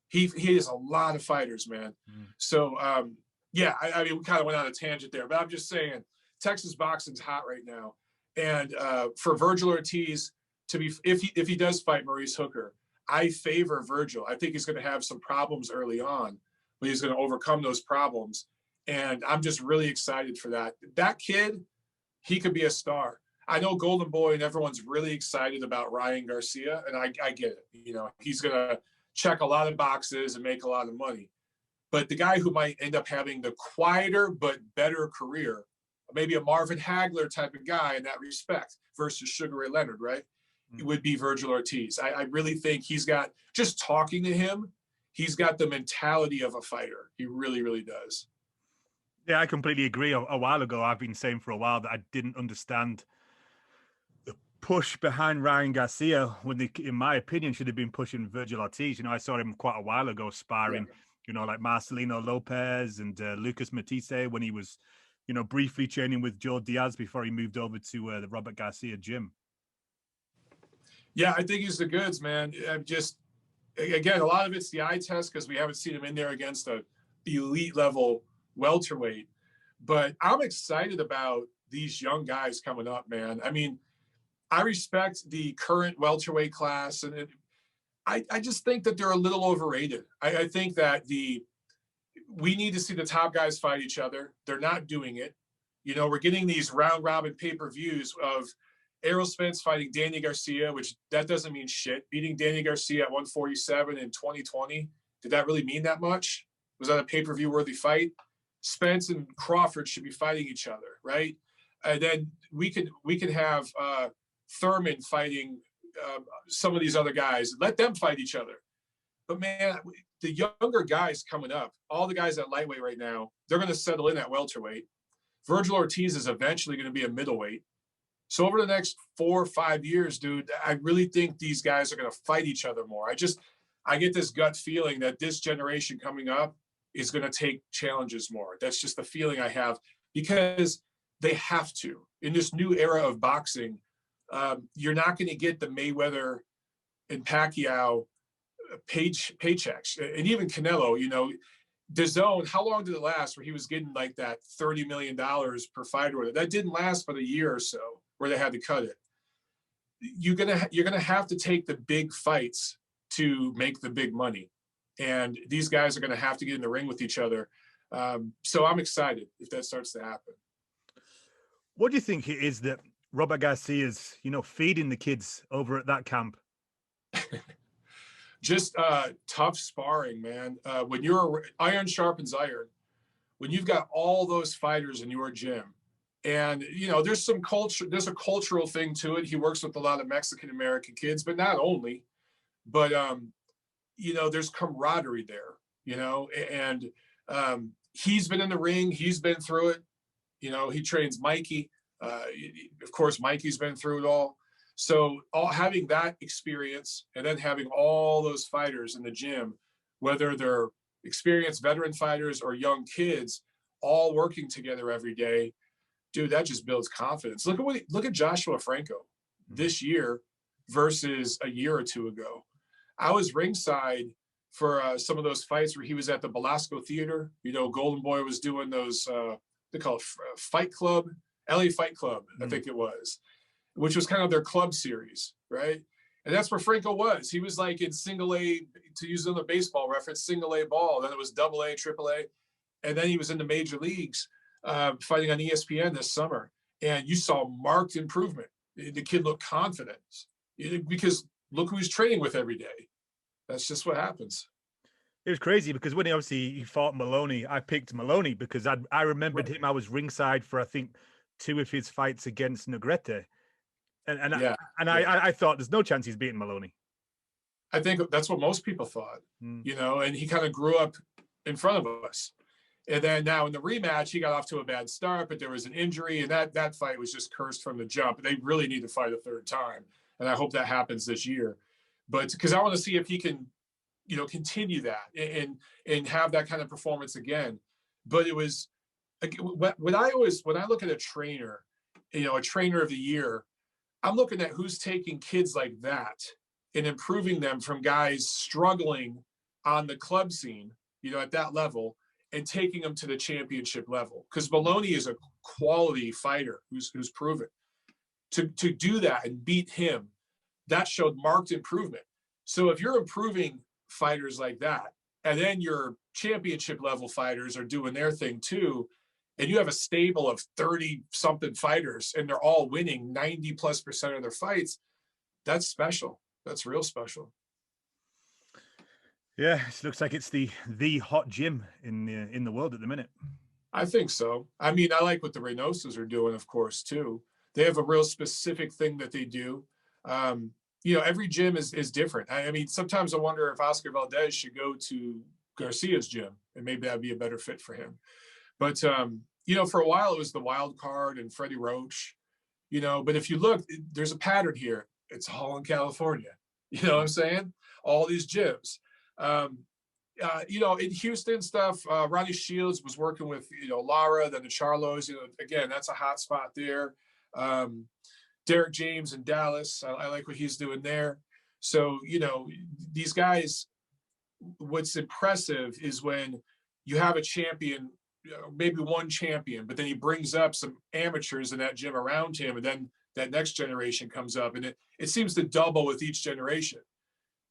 He has a lot of fighters, man. So, yeah, I mean, we kind of went on a tangent there, but I'm just saying Texas boxing's hot right now. And for Virgil Ortiz, if he does fight Maurice Hooker, I favor Virgil. I think he's going to have some problems early on, but he's going to overcome those problems. And I'm just really excited for that. That kid, he could be a star. I know Golden Boy and everyone's really excited about Ryan Garcia, and I get it. He's going to check a lot of boxes and make a lot of money. But the guy who might end up having the quieter but better career, maybe a Marvin Hagler type of guy in that respect versus Sugar Ray Leonard, right? It would be Virgil Ortiz. I really think he's got, just talking to him, he's got the mentality of a fighter. He really, really does. Yeah, I completely agree. A while ago, I've been saying for a while that I didn't understand the push behind Ryan Garcia when they, in my opinion, should have been pushing Virgil Ortiz. I saw him quite a while ago sparring, like Marcelino Lopez and Lucas Matisse when he was, briefly training with Joe Diaz before he moved over to the Robert Garcia gym. Yeah, I think he's the goods, man. Again, a lot of it's the eye test because we haven't seen him in there against a elite level welterweight. But I'm excited about these young guys coming up, man. I mean, I respect the current welterweight class, and I just think that they're a little overrated. I think that we need to see the top guys fight each other. They're not doing it. We're getting these round robin pay-per-views of Errol Spence fighting Danny Garcia, which that doesn't mean shit. Beating Danny Garcia at 147 in 2020, did that really mean that much? Was that a pay-per-view worthy fight? Spence and Crawford should be fighting each other, right? And then we could have Thurman fighting some of these other guys. Let them fight each other. But man, the younger guys coming up, all the guys at lightweight right now, they're going to settle in at welterweight. Virgil Ortiz is eventually going to be a middleweight. So over the next 4 or 5 years, dude, I really think these guys are going to fight each other more. I get this gut feeling that this generation coming up is going to take challenges more. That's just the feeling I have because they have to. In this new era of boxing, you're not going to get the Mayweather and Pacquiao paychecks. And even Canelo, DAZN, how long did it last where he was getting like that $30 million per fight or that didn't last but a year or so where they had to cut it. You're gonna have to take the big fights to make the big money. And these guys are gonna have to get in the ring with each other. So I'm excited if that starts to happen. What do you think it is that Robert Garcia's, feeding the kids over at that camp? Just tough sparring, man. When iron sharpens iron, when you've got all those fighters in your gym, and there's some culture, there's a cultural thing to it. He works with a lot of Mexican American kids, but not only, but there's camaraderie there, and he's been in the ring, he's been through it. He trains Mikey. Of course, Mikey's been through it all. So having that experience and then having all those fighters in the gym, whether they're experienced veteran fighters or young kids, all working together every day, dude, that just builds confidence. Look at Joshua Franco this year versus a year or two ago. I was ringside for some of those fights where he was at the Belasco Theater. You know, Golden Boy was doing those, they call it Fight Club, LA Fight Club, I think it was, which was kind of their club series, right? And that's where Franco was. He was like in single A, to use another baseball reference, single A ball. Then it was double A, triple A. And then he was in the major leagues fighting on ESPN this summer. And you saw marked improvement. The kid looked confident because look who he's training with every day. That's just what happens. It was crazy because when he fought Maloney, I picked Maloney because I remembered him. I was ringside for, I think, 2 of his fights against Negrete. I thought there's no chance he's beating Maloney. I think that's what most people thought, you know, and he kind of grew up in front of us. And then now in the rematch, he got off to a bad start, but there was an injury, and that fight was just cursed from the jump. They really need to fight a third time, and I hope that happens this year. But because I want to see if he can, you know, continue that and have that kind of performance again. But it was when I look at a trainer, you know, a trainer of the year, I'm looking at who's taking kids like that and improving them from guys struggling on the club scene, you know, at that level, and taking them to the championship level. Because Maloney is a quality fighter who's proven. To do that and beat him, that showed marked improvement. So if you're improving fighters like that, and then your championship level fighters are doing their thing too, and you have a stable of 30-something fighters, and they're all winning 90+% of their fights, that's special. That's real special. Yeah, it looks like it's the hot gym in the world at the minute. I think so. I mean, I like what the Reynosas are doing, of course, too. They have a real specific thing that they do. You know, every gym is different. I mean, sometimes I wonder if Oscar Valdez should go to Garcia's gym, and maybe that'd be a better fit for him. But, you know, for a while it was the Wild Card and Freddie Roach, you know, but if you look, there's a pattern here. It's all in California. You know what I'm saying? All these gyms. You know, in Houston stuff, Ronnie Shields was working with, you know, Lara, then the Charlos, you know, again, that's a hot spot there. Derek James in Dallas, I like what he's doing there. So, you know, these guys, what's impressive is when you have a champion, maybe one champion, but then he brings up some amateurs in that gym around him, and then that next generation comes up, and it seems to double with each generation.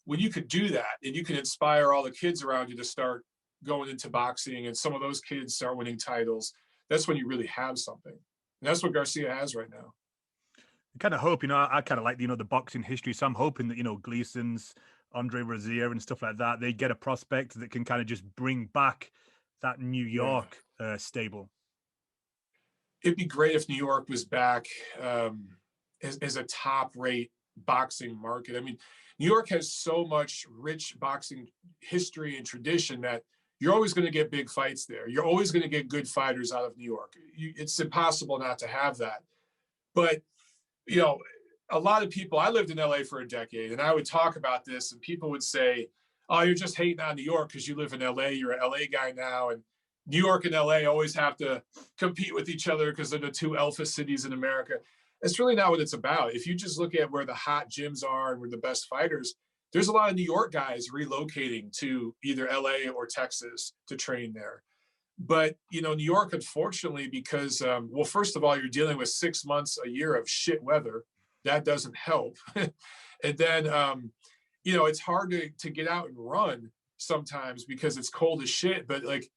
When you could do that and you can inspire all the kids around you to start going into boxing, and some of those kids start winning titles, that's when you really have something. And that's what Garcia has right now. I kind of hope, you know, I kind of like, you know, the boxing history. So I'm hoping that, you know, Gleason's, Andre Rozier and stuff like that, they get a prospect that can kind of just bring back that New York stable. It'd be great if New York was back as a top-rate boxing market. I mean, New York has so much rich boxing history and tradition that you're always going to get big fights there. You're always going to get good fighters out of New York. It's impossible not to have that. But, you know, a lot of people, I lived in LA for a decade, and I would talk about this, and people would say, oh, you're just hating on New York because you live in LA. You're an LA guy now. And New York and LA always have to compete with each other because they're the two alpha cities in America. It's really not what it's about. If you just look at where the hot gyms are and where the best fighters, there's a lot of New York guys relocating to either LA or Texas to train there. But, you know, New York, unfortunately, because, well, first of all, you're dealing with 6 months a year of shit weather. That doesn't help. And then, you know, it's hard to get out and run sometimes because it's cold as shit. But like,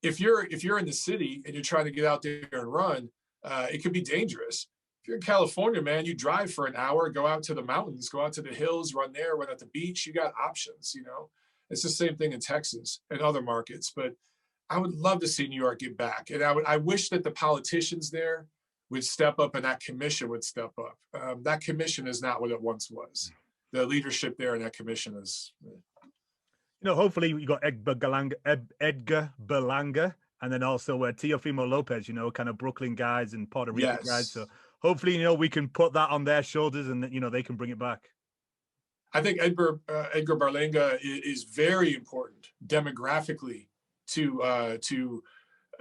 if you're in the city and you're trying to get out there and run, it could be dangerous. If you're in California, man, you drive for an hour, go out to the mountains, go out to the hills, run there, run at the beach. You got options, you know. It's the same thing in Texas and other markets. But I would love to see New York get back. And I wish that the politicians there would step up and that commission would step up. That commission is not what it once was. The leadership there in that commission is... You know, hopefully you got Edgar Berlanga, and then also Teofimo Lopez, you know, kind of Brooklyn guys and Puerto Rico guys. So hopefully, you know, we can put that on their shoulders and, you know, they can bring it back. I think Edgar Berlanga is very important demographically to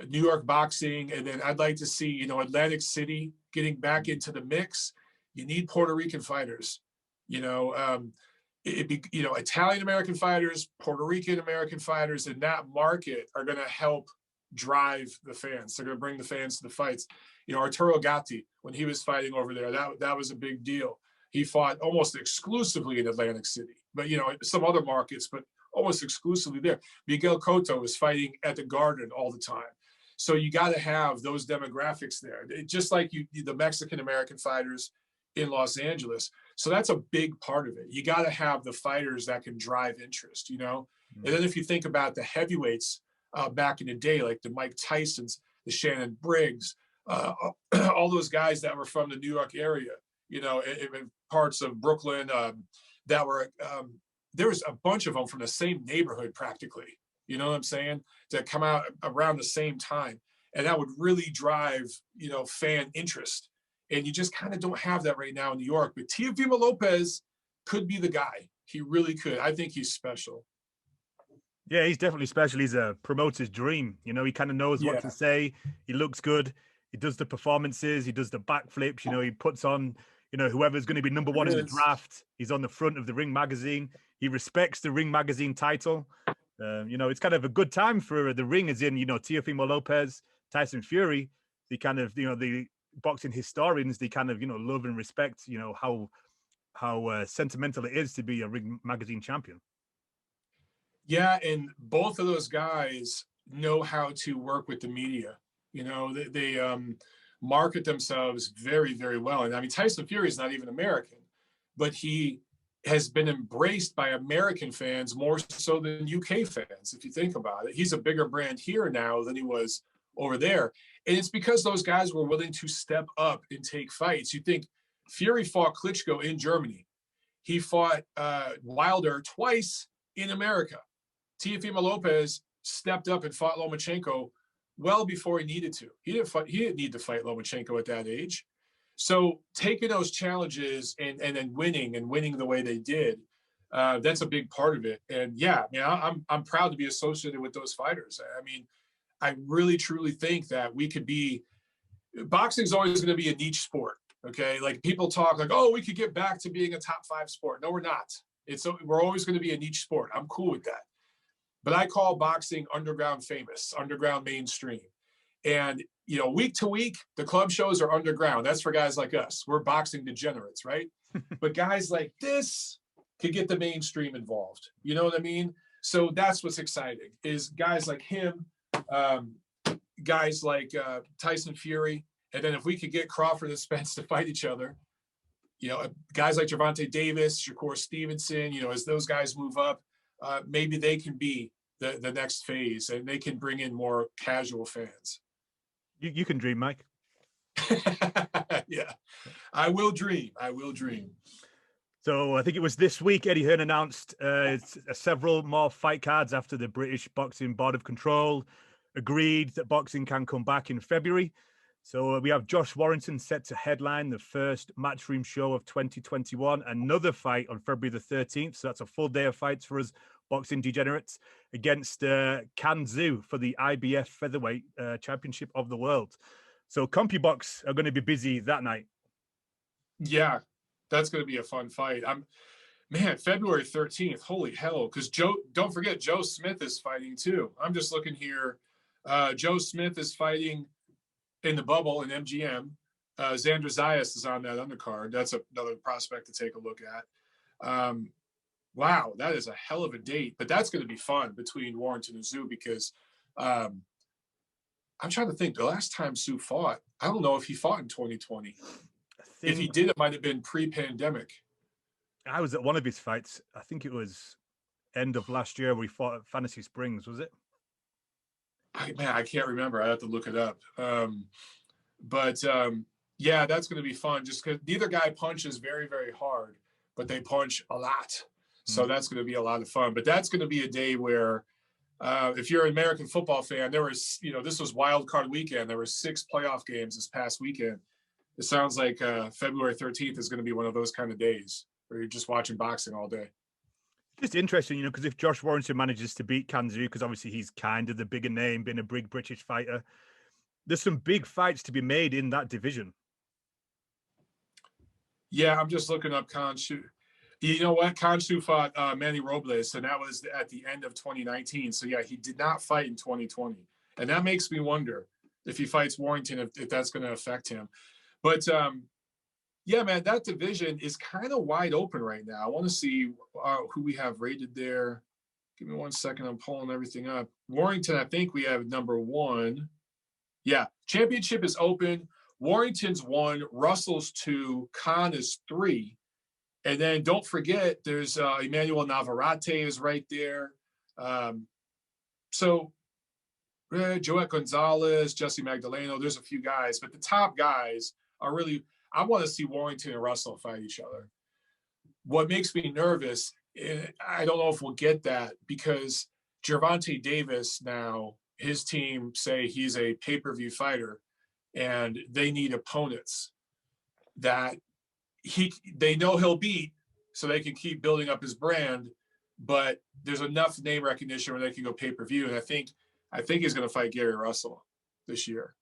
New York boxing. And then I'd like to see, you know, Atlantic City getting back into the mix. You need Puerto Rican fighters, you know. it'd be, Italian American fighters, Puerto Rican American fighters in that market are going to help drive the fans. They're going to bring the fans to the fights. Arturo Gatti, when he was fighting over there, that was a big deal. He fought almost exclusively in Atlantic City, but some other markets, but almost exclusively there. Miguel Cotto was fighting at the Garden all the time. So you got to have those demographics there, just like the Mexican American fighters in Los Angeles. So that's a big part of it. You got to have the fighters that can drive interest, And then if you think about the heavyweights back in the day, like the Mike Tysons, the Shannon Briggs, all those guys that were from the New York area, in parts of Brooklyn, that were, there was a bunch of them from the same neighborhood practically, you know what I'm saying, to come out around the same time. And that would really drive, fan interest. And you just kind of don't have that right now in New York. But Teofimo Lopez could be the guy. He really could. I think he's special. Yeah, he's definitely special. He's a promoter's dream. He kind of knows what to say. He looks good. He does the performances. He does the backflips. He puts on, whoever's going to be number one in the draft. He's on the front of the Ring magazine. He respects the Ring magazine title. It's kind of a good time for the Ring, as in, Teofimo Lopez, Tyson Fury, the kind of, the boxing historians, they kind of, love and respect, how sentimental it is to be a Ring magazine champion. Yeah, and both of those guys know how to work with the media. They market themselves very, very well. And I mean, Tyson Fury is not even American, but he has been embraced by American fans more so than UK fans, if you think about it. He's a bigger brand here now than he was over there. And it's because those guys were willing to step up and take fights. You think Fury fought Klitschko in Germany. He fought Wilder twice in America. Teofimo Lopez stepped up and fought Lomachenko well before he needed to. He didn't need to fight Lomachenko at that age. So taking those challenges and then winning the way they did, that's a big part of it. And yeah, I'm proud to be associated with those fighters. I mean, I really truly think that we could be. Boxing is always going to be a niche sport. Okay, like people talk like, oh, we could get back to being a top 5 sport. No, we're not. We're always going to be a niche sport. I'm cool with that. But I call boxing underground famous, underground mainstream. And, week to week, the club shows are underground. That's for guys like us. We're boxing degenerates, right? But guys like this could get the mainstream involved. You know what I mean? So that's what's exciting is guys like him, guys like Tyson Fury. And then if we could get Crawford and Spence to fight each other, guys like Gervonta Davis, Shakur Stevenson, as those guys move up, maybe they can be the next phase and they can bring in more casual fans. You can dream, Mike. Yeah, I will dream. So I think it was this week, Eddie Hearn announced several more fight cards after the British Boxing Board of Control agreed that boxing can come back in February. So we have Josh Warrington set to headline the first Matchroom show of 2021. Another fight on February the 13th. So that's a full day of fights for us boxing degenerates against Can Xu for the IBF Featherweight Championship of the World. So CompuBox are going to be busy that night. Yeah, that's going to be a fun fight. February 13th. Holy hell. Because don't forget, Joe Smith is fighting too. I'm just looking here. Joe Smith is fighting in the bubble in MGM. Xander Zayas is on that undercard. That's another prospect to take a look at. Wow, that is a hell of a date. But that's going to be fun between Warrington and Xu because I'm trying to think. The last time Xu fought, I don't know if he fought in 2020. If he did, it might have been pre-pandemic. I was at one of his fights. I think it was end of last year where he fought at Fantasy Springs, was it? I can't remember. I have to look it up. Yeah, that's going to be fun just because neither guy punches very, very hard, but they punch a lot. So that's going to be a lot of fun. But that's going to be a day where if you're an American football fan, there was, this was wild card weekend. There were 6 playoff games this past weekend. It sounds like February 13th is going to be one of those kind of days where you're just watching boxing all day. Just interesting, because if Josh Warrington manages to beat Can Xu, because obviously he's kind of the bigger name, being a big British fighter, there's some big fights to be made in that division. Yeah, I'm just looking up Can Xu. You know what? Khonshu fought Manny Robles, and that was at the end of 2019. So yeah, he did not fight in 2020, and that makes me wonder if he fights Warrington, if that's going to affect him. But yeah, man, that division is kind of wide open right now. I want to see who we have rated there. Give me 1 second. I'm pulling everything up. Warrington, I think we have number 1. Yeah, championship is open. Warrington's 1, Russell's 2, Khan is 3. And then don't forget, there's Emmanuel Navarrete is right there. So Joet Gonzalez, Jesse Magdaleno, there's a few guys, but the top guys are really, I want to see Warrington and Russell fight each other. What makes me nervous, I don't know if we'll get that, because Gervonta Davis now, his team say he's a pay-per-view fighter, and they need opponents that they know he'll beat, so they can keep building up his brand, but there's enough name recognition where they can go pay-per-view. And I think he's going to fight Gary Russell this year.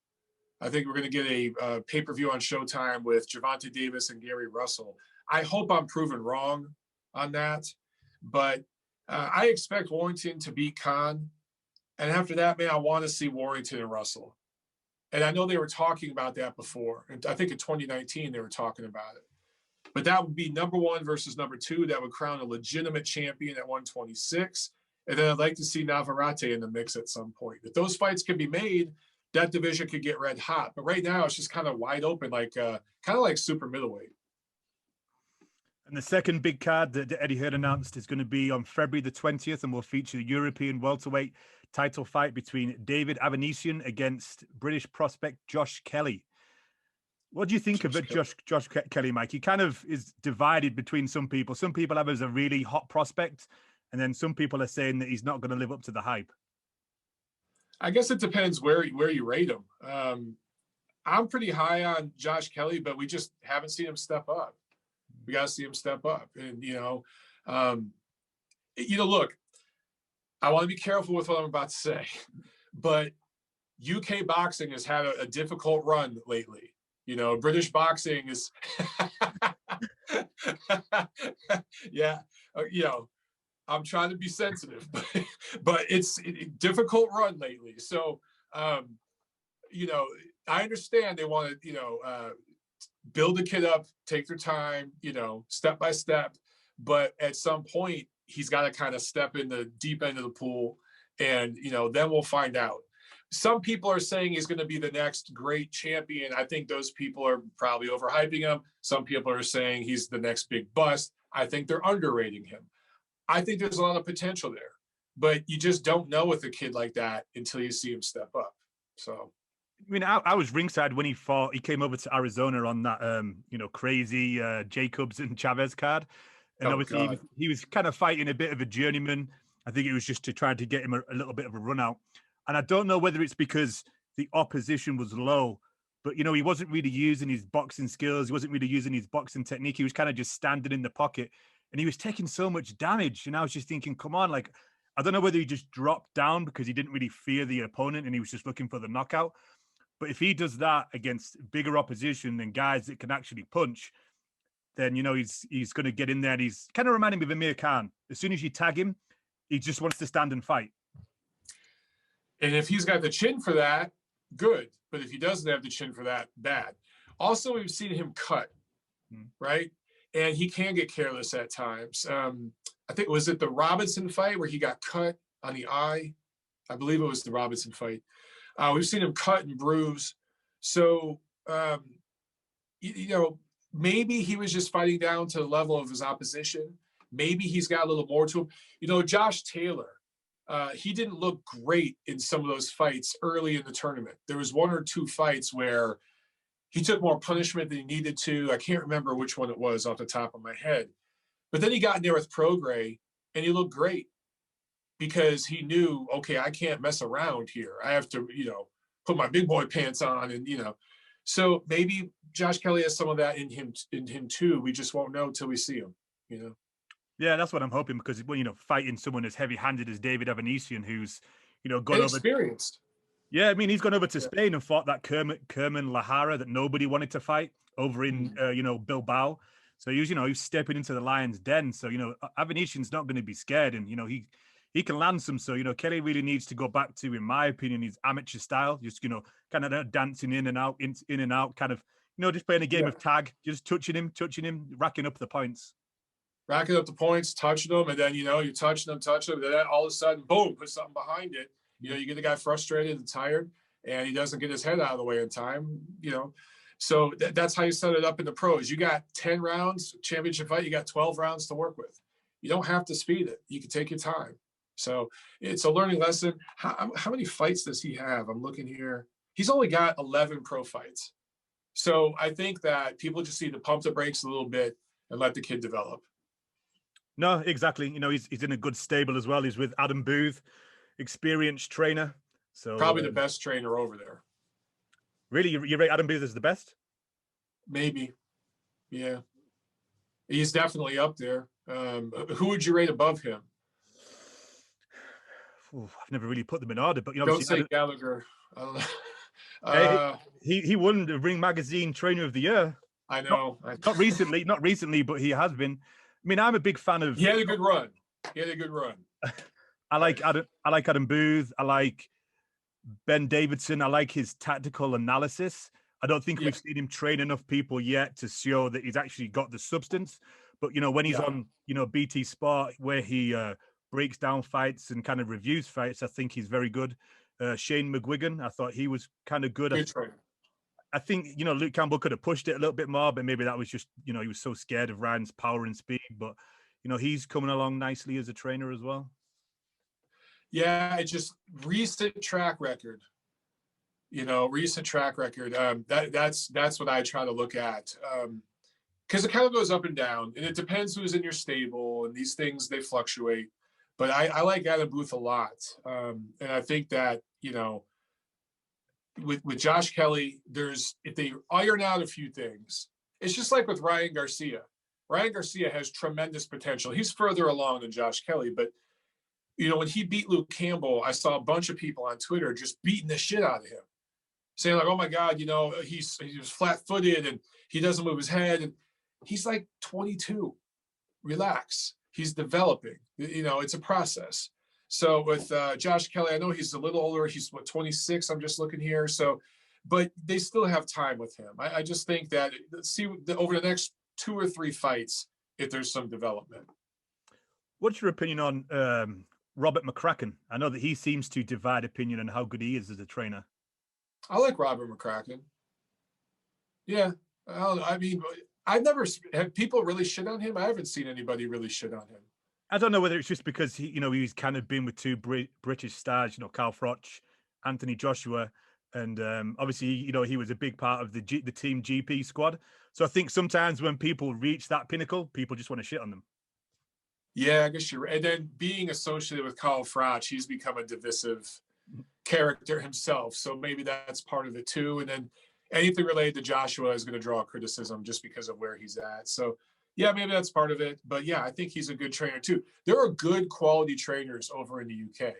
I think we're going to get a pay-per-view on Showtime with Gervonta Davis and Gary Russell. I hope I'm proven wrong on that, but I expect Warrington to beat Khan. And after that, man, I want to see Warrington and Russell. And I know they were talking about that before. And I think in 2019, they were talking about it. But that would be number 1 versus number 2. That would crown a legitimate champion at 126. And then I'd like to see Navarrete in the mix at some point. If those fights can be made, that division could get red hot. But right now, it's just kind of wide open, kind of like super middleweight. And the second big card that Eddie Hearn announced is going to be on February the 20th, and will feature the European welterweight title fight between David Avanesian against British prospect Josh Kelly. What do you think of it, Josh Kelly, Mike? He kind of is divided between some people. Some people have him as a really hot prospect, and then some people are saying that he's not going to live up to the hype. I guess it depends where you rate him. I'm pretty high on Josh Kelly, but we just haven't seen him step up. We got to see him step up. And, look, I want to be careful with what I'm about to say, but UK boxing has had a difficult run lately. British boxing is, yeah, I'm trying to be sensitive, but it's a difficult run lately. So, I understand they want to, build the kid up, take their time, step by step. But at some point, he's got to kind of step in the deep end of the pool, and, then we'll find out. Some people are saying he's going to be the next great champion. I think those people are probably overhyping him. Some people are saying he's the next big bust. I think they're underrating him. I think there's a lot of potential there, but you just don't know with a kid like that until you see him step up. So, I mean, I was ringside when he fought. He came over to Arizona on that, crazy Jacobs and Chavez card. And obviously he was kind of fighting a bit of a journeyman. I think it was just to try to get him a little bit of a run out. And I don't know whether it's because the opposition was low, but, he wasn't really using his boxing skills. He wasn't really using his boxing technique. He was kind of just standing in the pocket, and he was taking so much damage. And I was just thinking, come on, I don't know whether he just dropped down because he didn't really fear the opponent and he was just looking for the knockout. But if he does that against bigger opposition and guys that can actually punch, then, he's going to get in there. And he's kind of reminding me of Amir Khan. As soon as you tag him, he just wants to stand and fight. And if he's got the chin for that, good. But if he doesn't have the chin for that, bad. Also, we've seen him cut, right? And he can get careless at times. I think, was it the Robinson fight where he got cut on the eye? I believe it was the Robinson fight. We've seen him cut and bruise. So, maybe he was just fighting down to the level of his opposition. Maybe he's got a little more to him. Josh Taylor, he didn't look great in some of those fights early in the tournament. There was 1 or 2 fights where he took more punishment than he needed to. I can't remember which one it was off the top of my head. But then he got in there with Prograis, and he looked great because he knew, okay, I can't mess around here. I have to, put my big boy pants on, and, So maybe Josh Kelly has some of that in him too. We just won't know until we see him, Yeah, that's what I'm hoping, because, fighting someone as heavy-handed as David Avanesian, who's, gone over experienced. Yeah, I mean, he's gone over to Spain and fought that Kerman Lahara that nobody wanted to fight over in, Bilbao. So he's stepping into the lion's den. So, Avanesyan's not going to be scared, and, he can land some. So, Kelly really needs to go back to, in my opinion, his amateur style, just, kind of dancing in and out, in and out, kind of, just playing a game of tag, just touching him, racking up the points. Racking up the points, touching them, and then, you're touching them, and then all of a sudden, boom, put something behind it. You get the guy frustrated and tired, and he doesn't get his head out of the way in time, So that's how you set it up in the pros. You got 10 rounds, championship fight, you got 12 rounds to work with. You don't have to speed it. You can take your time. So it's a learning lesson. How many fights does he have? I'm looking here. He's only got 11 pro fights. So I think that people just need to pump the brakes a little bit and let the kid develop. No, exactly. He's in a good stable as well. He's with Adam Booth, experienced trainer. So probably the best trainer over there. Really, you rate Adam Booth as the best? Maybe, yeah. He's definitely up there. Who would you rate above him? I've never really put them in order, but don't say Gallagher. I don't know. He won the Ring Magazine Trainer of the Year. I know. Not recently, but he has been. I mean, I'm a big fan of. He had a good run. I like Adam Booth. I like Ben Davidson. I like his tactical analysis. I don't think we've seen him train enough people yet to show that he's actually got the substance. But when he's on, BT Sport, where he breaks down fights and kind of reviews fights, I think he's very good. Shane McGuigan, I thought he was kind of good. Good trainer. I think, Luke Campbell could have pushed it a little bit more, but maybe that was just, he was so scared of Ryan's power and speed. But, he's coming along nicely as a trainer as well. Yeah, it's just recent track record. That's what I try to look at. Because it kind of goes up and down, and it depends who's in your stable, and these things, they fluctuate. But I like Adam Booth a lot. And I think that, with Josh Kelly, if they iron out a few things, it's just like with Ryan Garcia. Ryan Garcia has tremendous potential. He's further along than Josh Kelly, but when he beat Luke Campbell, I saw a bunch of people on Twitter just beating the shit out of him, saying like, "Oh my God, he was flat-footed and he doesn't move his head." And he's like 22. Relax. He's developing. It's a process. So with Josh Kelly, I know he's a little older. He's 26. I'm just looking here. So, but they still have time with him. I just think that over the next 2 or 3 fights if there's some development. What's your opinion on Robert McCracken? I know that he seems to divide opinion on how good he is as a trainer. I like Robert McCracken. Yeah. I mean, have people really shit on him? I haven't seen anybody really shit on him. I don't know whether it's just because he's kind of been with 2 British stars, Carl Froch, Anthony Joshua, and obviously, he was a big part of the Team GP squad. So I think sometimes when people reach that pinnacle, people just want to shit on them. Yeah, I guess you're right. And then being associated with Carl Froch, he's become a divisive character himself. So maybe that's part of it too. And then anything related to Joshua is going to draw criticism just because of where he's at. So yeah, maybe that's part of it. But yeah, I think he's a good trainer too. There are good quality trainers over in the UK.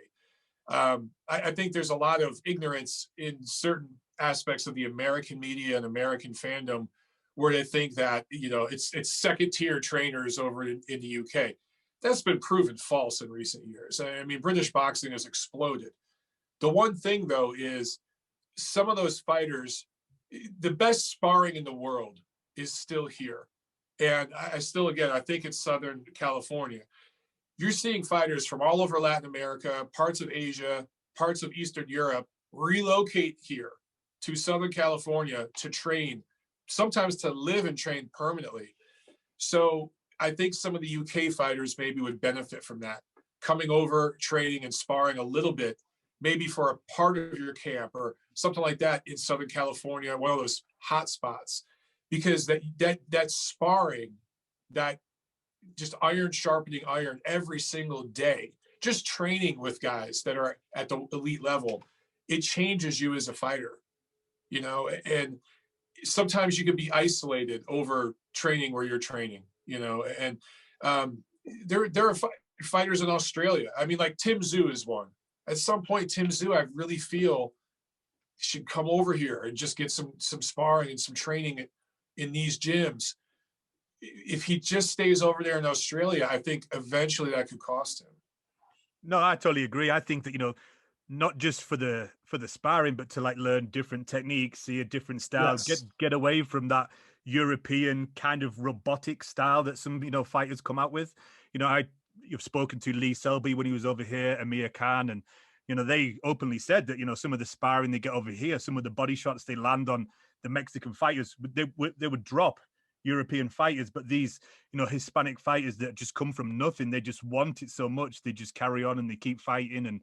I think there's a lot of ignorance in certain aspects of the American media and American fandom where they think that, it's second tier trainers over in the UK. That's been proven false in recent years. I mean, British boxing has exploded. The one thing though is some of those fighters, the best sparring in the world is still here. And I think it's Southern California. You're seeing fighters from all over Latin America, parts of Asia, parts of Eastern Europe, relocate here to Southern California to train, sometimes to live and train permanently. So I think some of the UK fighters maybe would benefit from that, coming over, training and sparring a little bit, maybe for a part of your camp or something like that in Southern California, one of those hot spots. Because that sparring, that just iron sharpening iron every single day, just training with guys that are at the elite level, it changes you as a fighter, and sometimes you can be isolated over training where you're training, and there are fighters in Australia. I mean, like Tim Tszyu is one. At some point, Tim Tszyu, I really feel should come over here and just get some sparring and some training in these gyms. if he just stays over there in Australia, I think eventually that could cost him. No, I totally agree. I think that, not just for the sparring, but to like learn different techniques, see a different style, Yes. get away from that European kind of robotic style that some fighters come out with. You've spoken to Lee Selby when he was over here, Amir Khan, and they openly said that some of the sparring they get over here, some of the body shots they land on the Mexican fighters, they would drop European fighters, but these Hispanic fighters that just come from nothing, they just want it so much, they just carry on and they keep fighting. And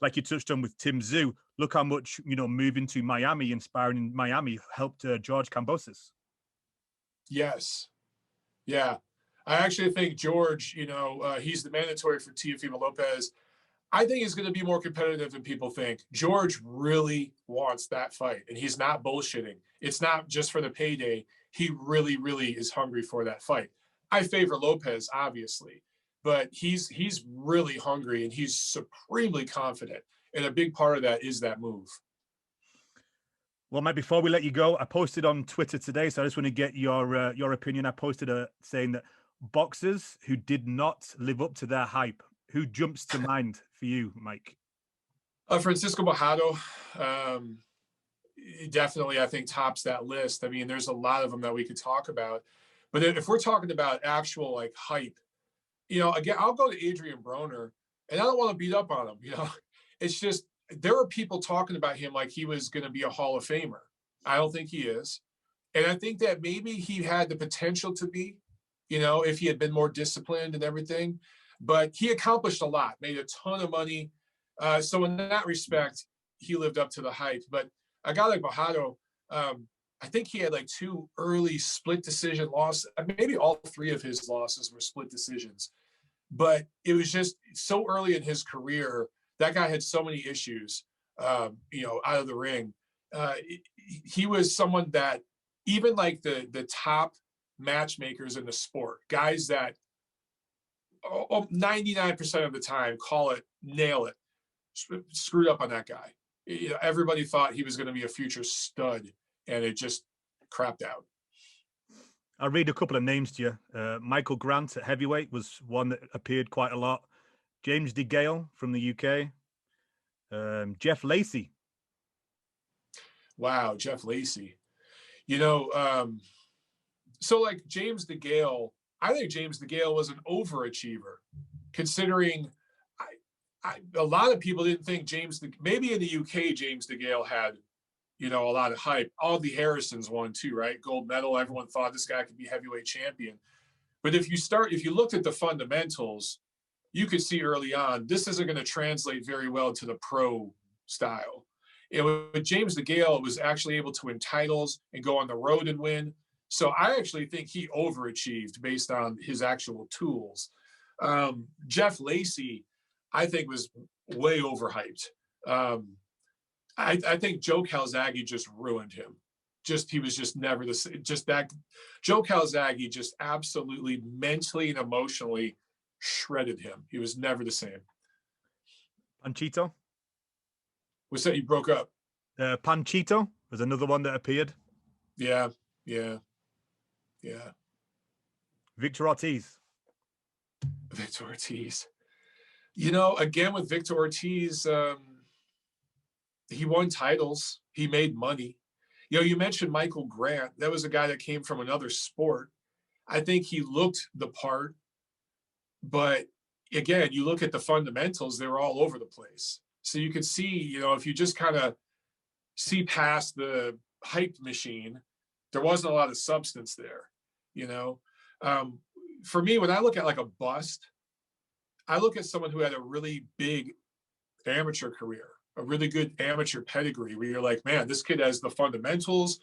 like you touched on with Tim Tszyu, look how much moving to Miami, inspiring in Miami, helped George Kambosos. Yes, yeah, I actually think George, he's the mandatory for Teofimo Lopez. I think he's going to be more competitive than people think. George really wants that fight, and he's not bullshitting. It's not just for the payday. He really, really is hungry for that fight. I favor Lopez, obviously, but he's really hungry and he's supremely confident. And a big part of that is that move. Well, Mike, before we let you go, I posted on Twitter today, so I just want to get your opinion. I posted saying that boxers who did not live up to their hype. Who jumps to mind for you, Mike? Francisco Bojado, definitely, I think, tops that list. I mean, there's a lot of them that we could talk about. But if we're talking about actual like hype, again, I'll go to Adrian Broner, and I don't want to beat up on him. It's just there are people talking about him like he was going to be a Hall of Famer. I don't think he is. And I think that maybe he had the potential to be, if he had been more disciplined and everything. But he accomplished a lot, made a ton of money. So in that respect, he lived up to the hype. But a guy like Bojado, I think he had like 2 early split decision losses. Maybe all 3 of his losses were split decisions. But it was just so early in his career, that guy had so many issues, out of the ring. He was someone that even like the top matchmakers in the sport, guys that 99% of the time nail it, screwed up on that guy. Everybody thought he was going to be a future stud, and it just crapped out. I'll read a couple of names to you. Michael Grant at heavyweight was one that appeared quite a lot. James DeGale from the UK. Jeff Lacey. Wow, Jeff Lacey. So like James DeGale, I think James DeGale was an overachiever, considering a lot of people didn't think maybe in the UK, James DeGale had, a lot of hype. All the Harrisons won too, right? Gold medal. Everyone thought this guy could be heavyweight champion. But if you looked at the fundamentals, you could see early on, this isn't going to translate very well to the pro style. With James DeGale, was actually able to win titles and go on the road and win. So I actually think he overachieved based on his actual tools. Jeff Lacey, I think, was way overhyped. I think Joe Calzaghe just ruined him. He was just never the same. Joe Calzaghe just absolutely mentally and emotionally shredded him. He was never the same. Panchito? What's that? You broke up. Panchito was another one that appeared. Yeah. Victor Ortiz. Again, with Victor Ortiz, he won titles. He made money. You mentioned Michael Grant. That was a guy that came from another sport. I think he looked the part, but again, you look at the fundamentals, they were all over the place. So you could see, if you just kind of see past the hype machine, there wasn't a lot of substance there. For me, when I look at like a bust, I look at someone who had a really big amateur career, a really good amateur pedigree, where you're like, man, this kid has the fundamentals.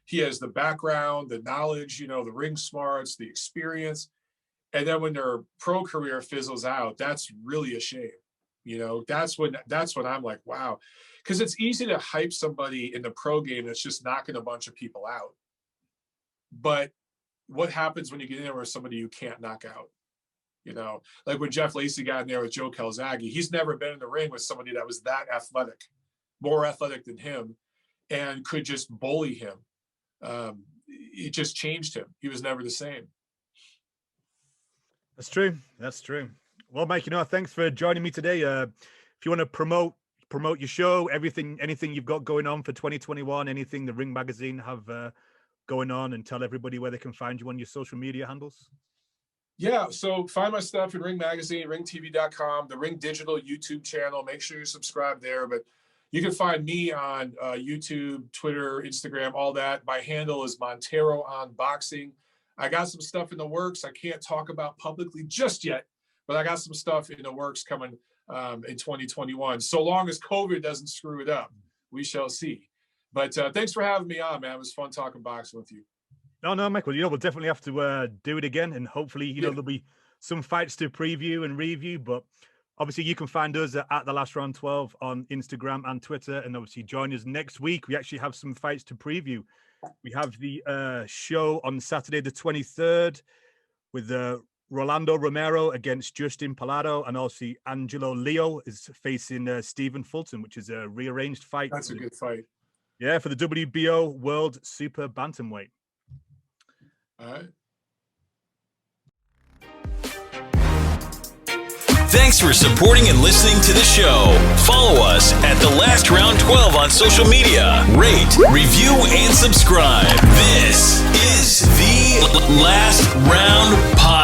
He has the background, the knowledge, the ring smarts, the experience. And then when their pro career fizzles out, that's really a shame. That's when I'm like, wow, because it's easy to hype somebody in the pro game that's just knocking a bunch of people out. But what happens when you get in there with somebody you can't knock out? Like when Jeff Lacey got in there with Joe Calzaghe, he's never been in the ring with somebody that was that athletic, more athletic than him, and could just bully him. It just changed him. He was never the same. That's true. That's true. Well, Mike, thanks for joining me today. If you want to promote your show, anything you've got going on for 2021, anything the Ring Magazine have going on, and tell everybody where they can find you on your social media handles. Yeah, so find my stuff in Ring Magazine, ringtv.com, the Ring Digital YouTube channel. Make sure you subscribe there. But you can find me on YouTube, Twitter, Instagram, all that. My handle is Montero on Boxing. I got some stuff in the works I can't talk about publicly just yet, but I got some stuff in the works coming in 2021. So long as COVID doesn't screw it up, we shall see. But thanks for having me on, man. It was fun talking boxing with you. No, Michael, we'll definitely have to do it again. And hopefully, there'll be some fights to preview and review. But obviously, you can find us at The Last Round 12 on Instagram and Twitter. And obviously, join us next week. We actually have some fights to preview. We have the show on Saturday, the 23rd, with Rolando Romero against Justin Pallado, and also Angelo Leo is facing Stephen Fulton, which is a rearranged fight. That's a good fight. Yeah, for the WBO World Super Bantamweight. All right. Thanks for supporting and listening to the show. Follow us at The Last Round 12 on social media. Rate, review, and subscribe. This is The Last Round Podcast.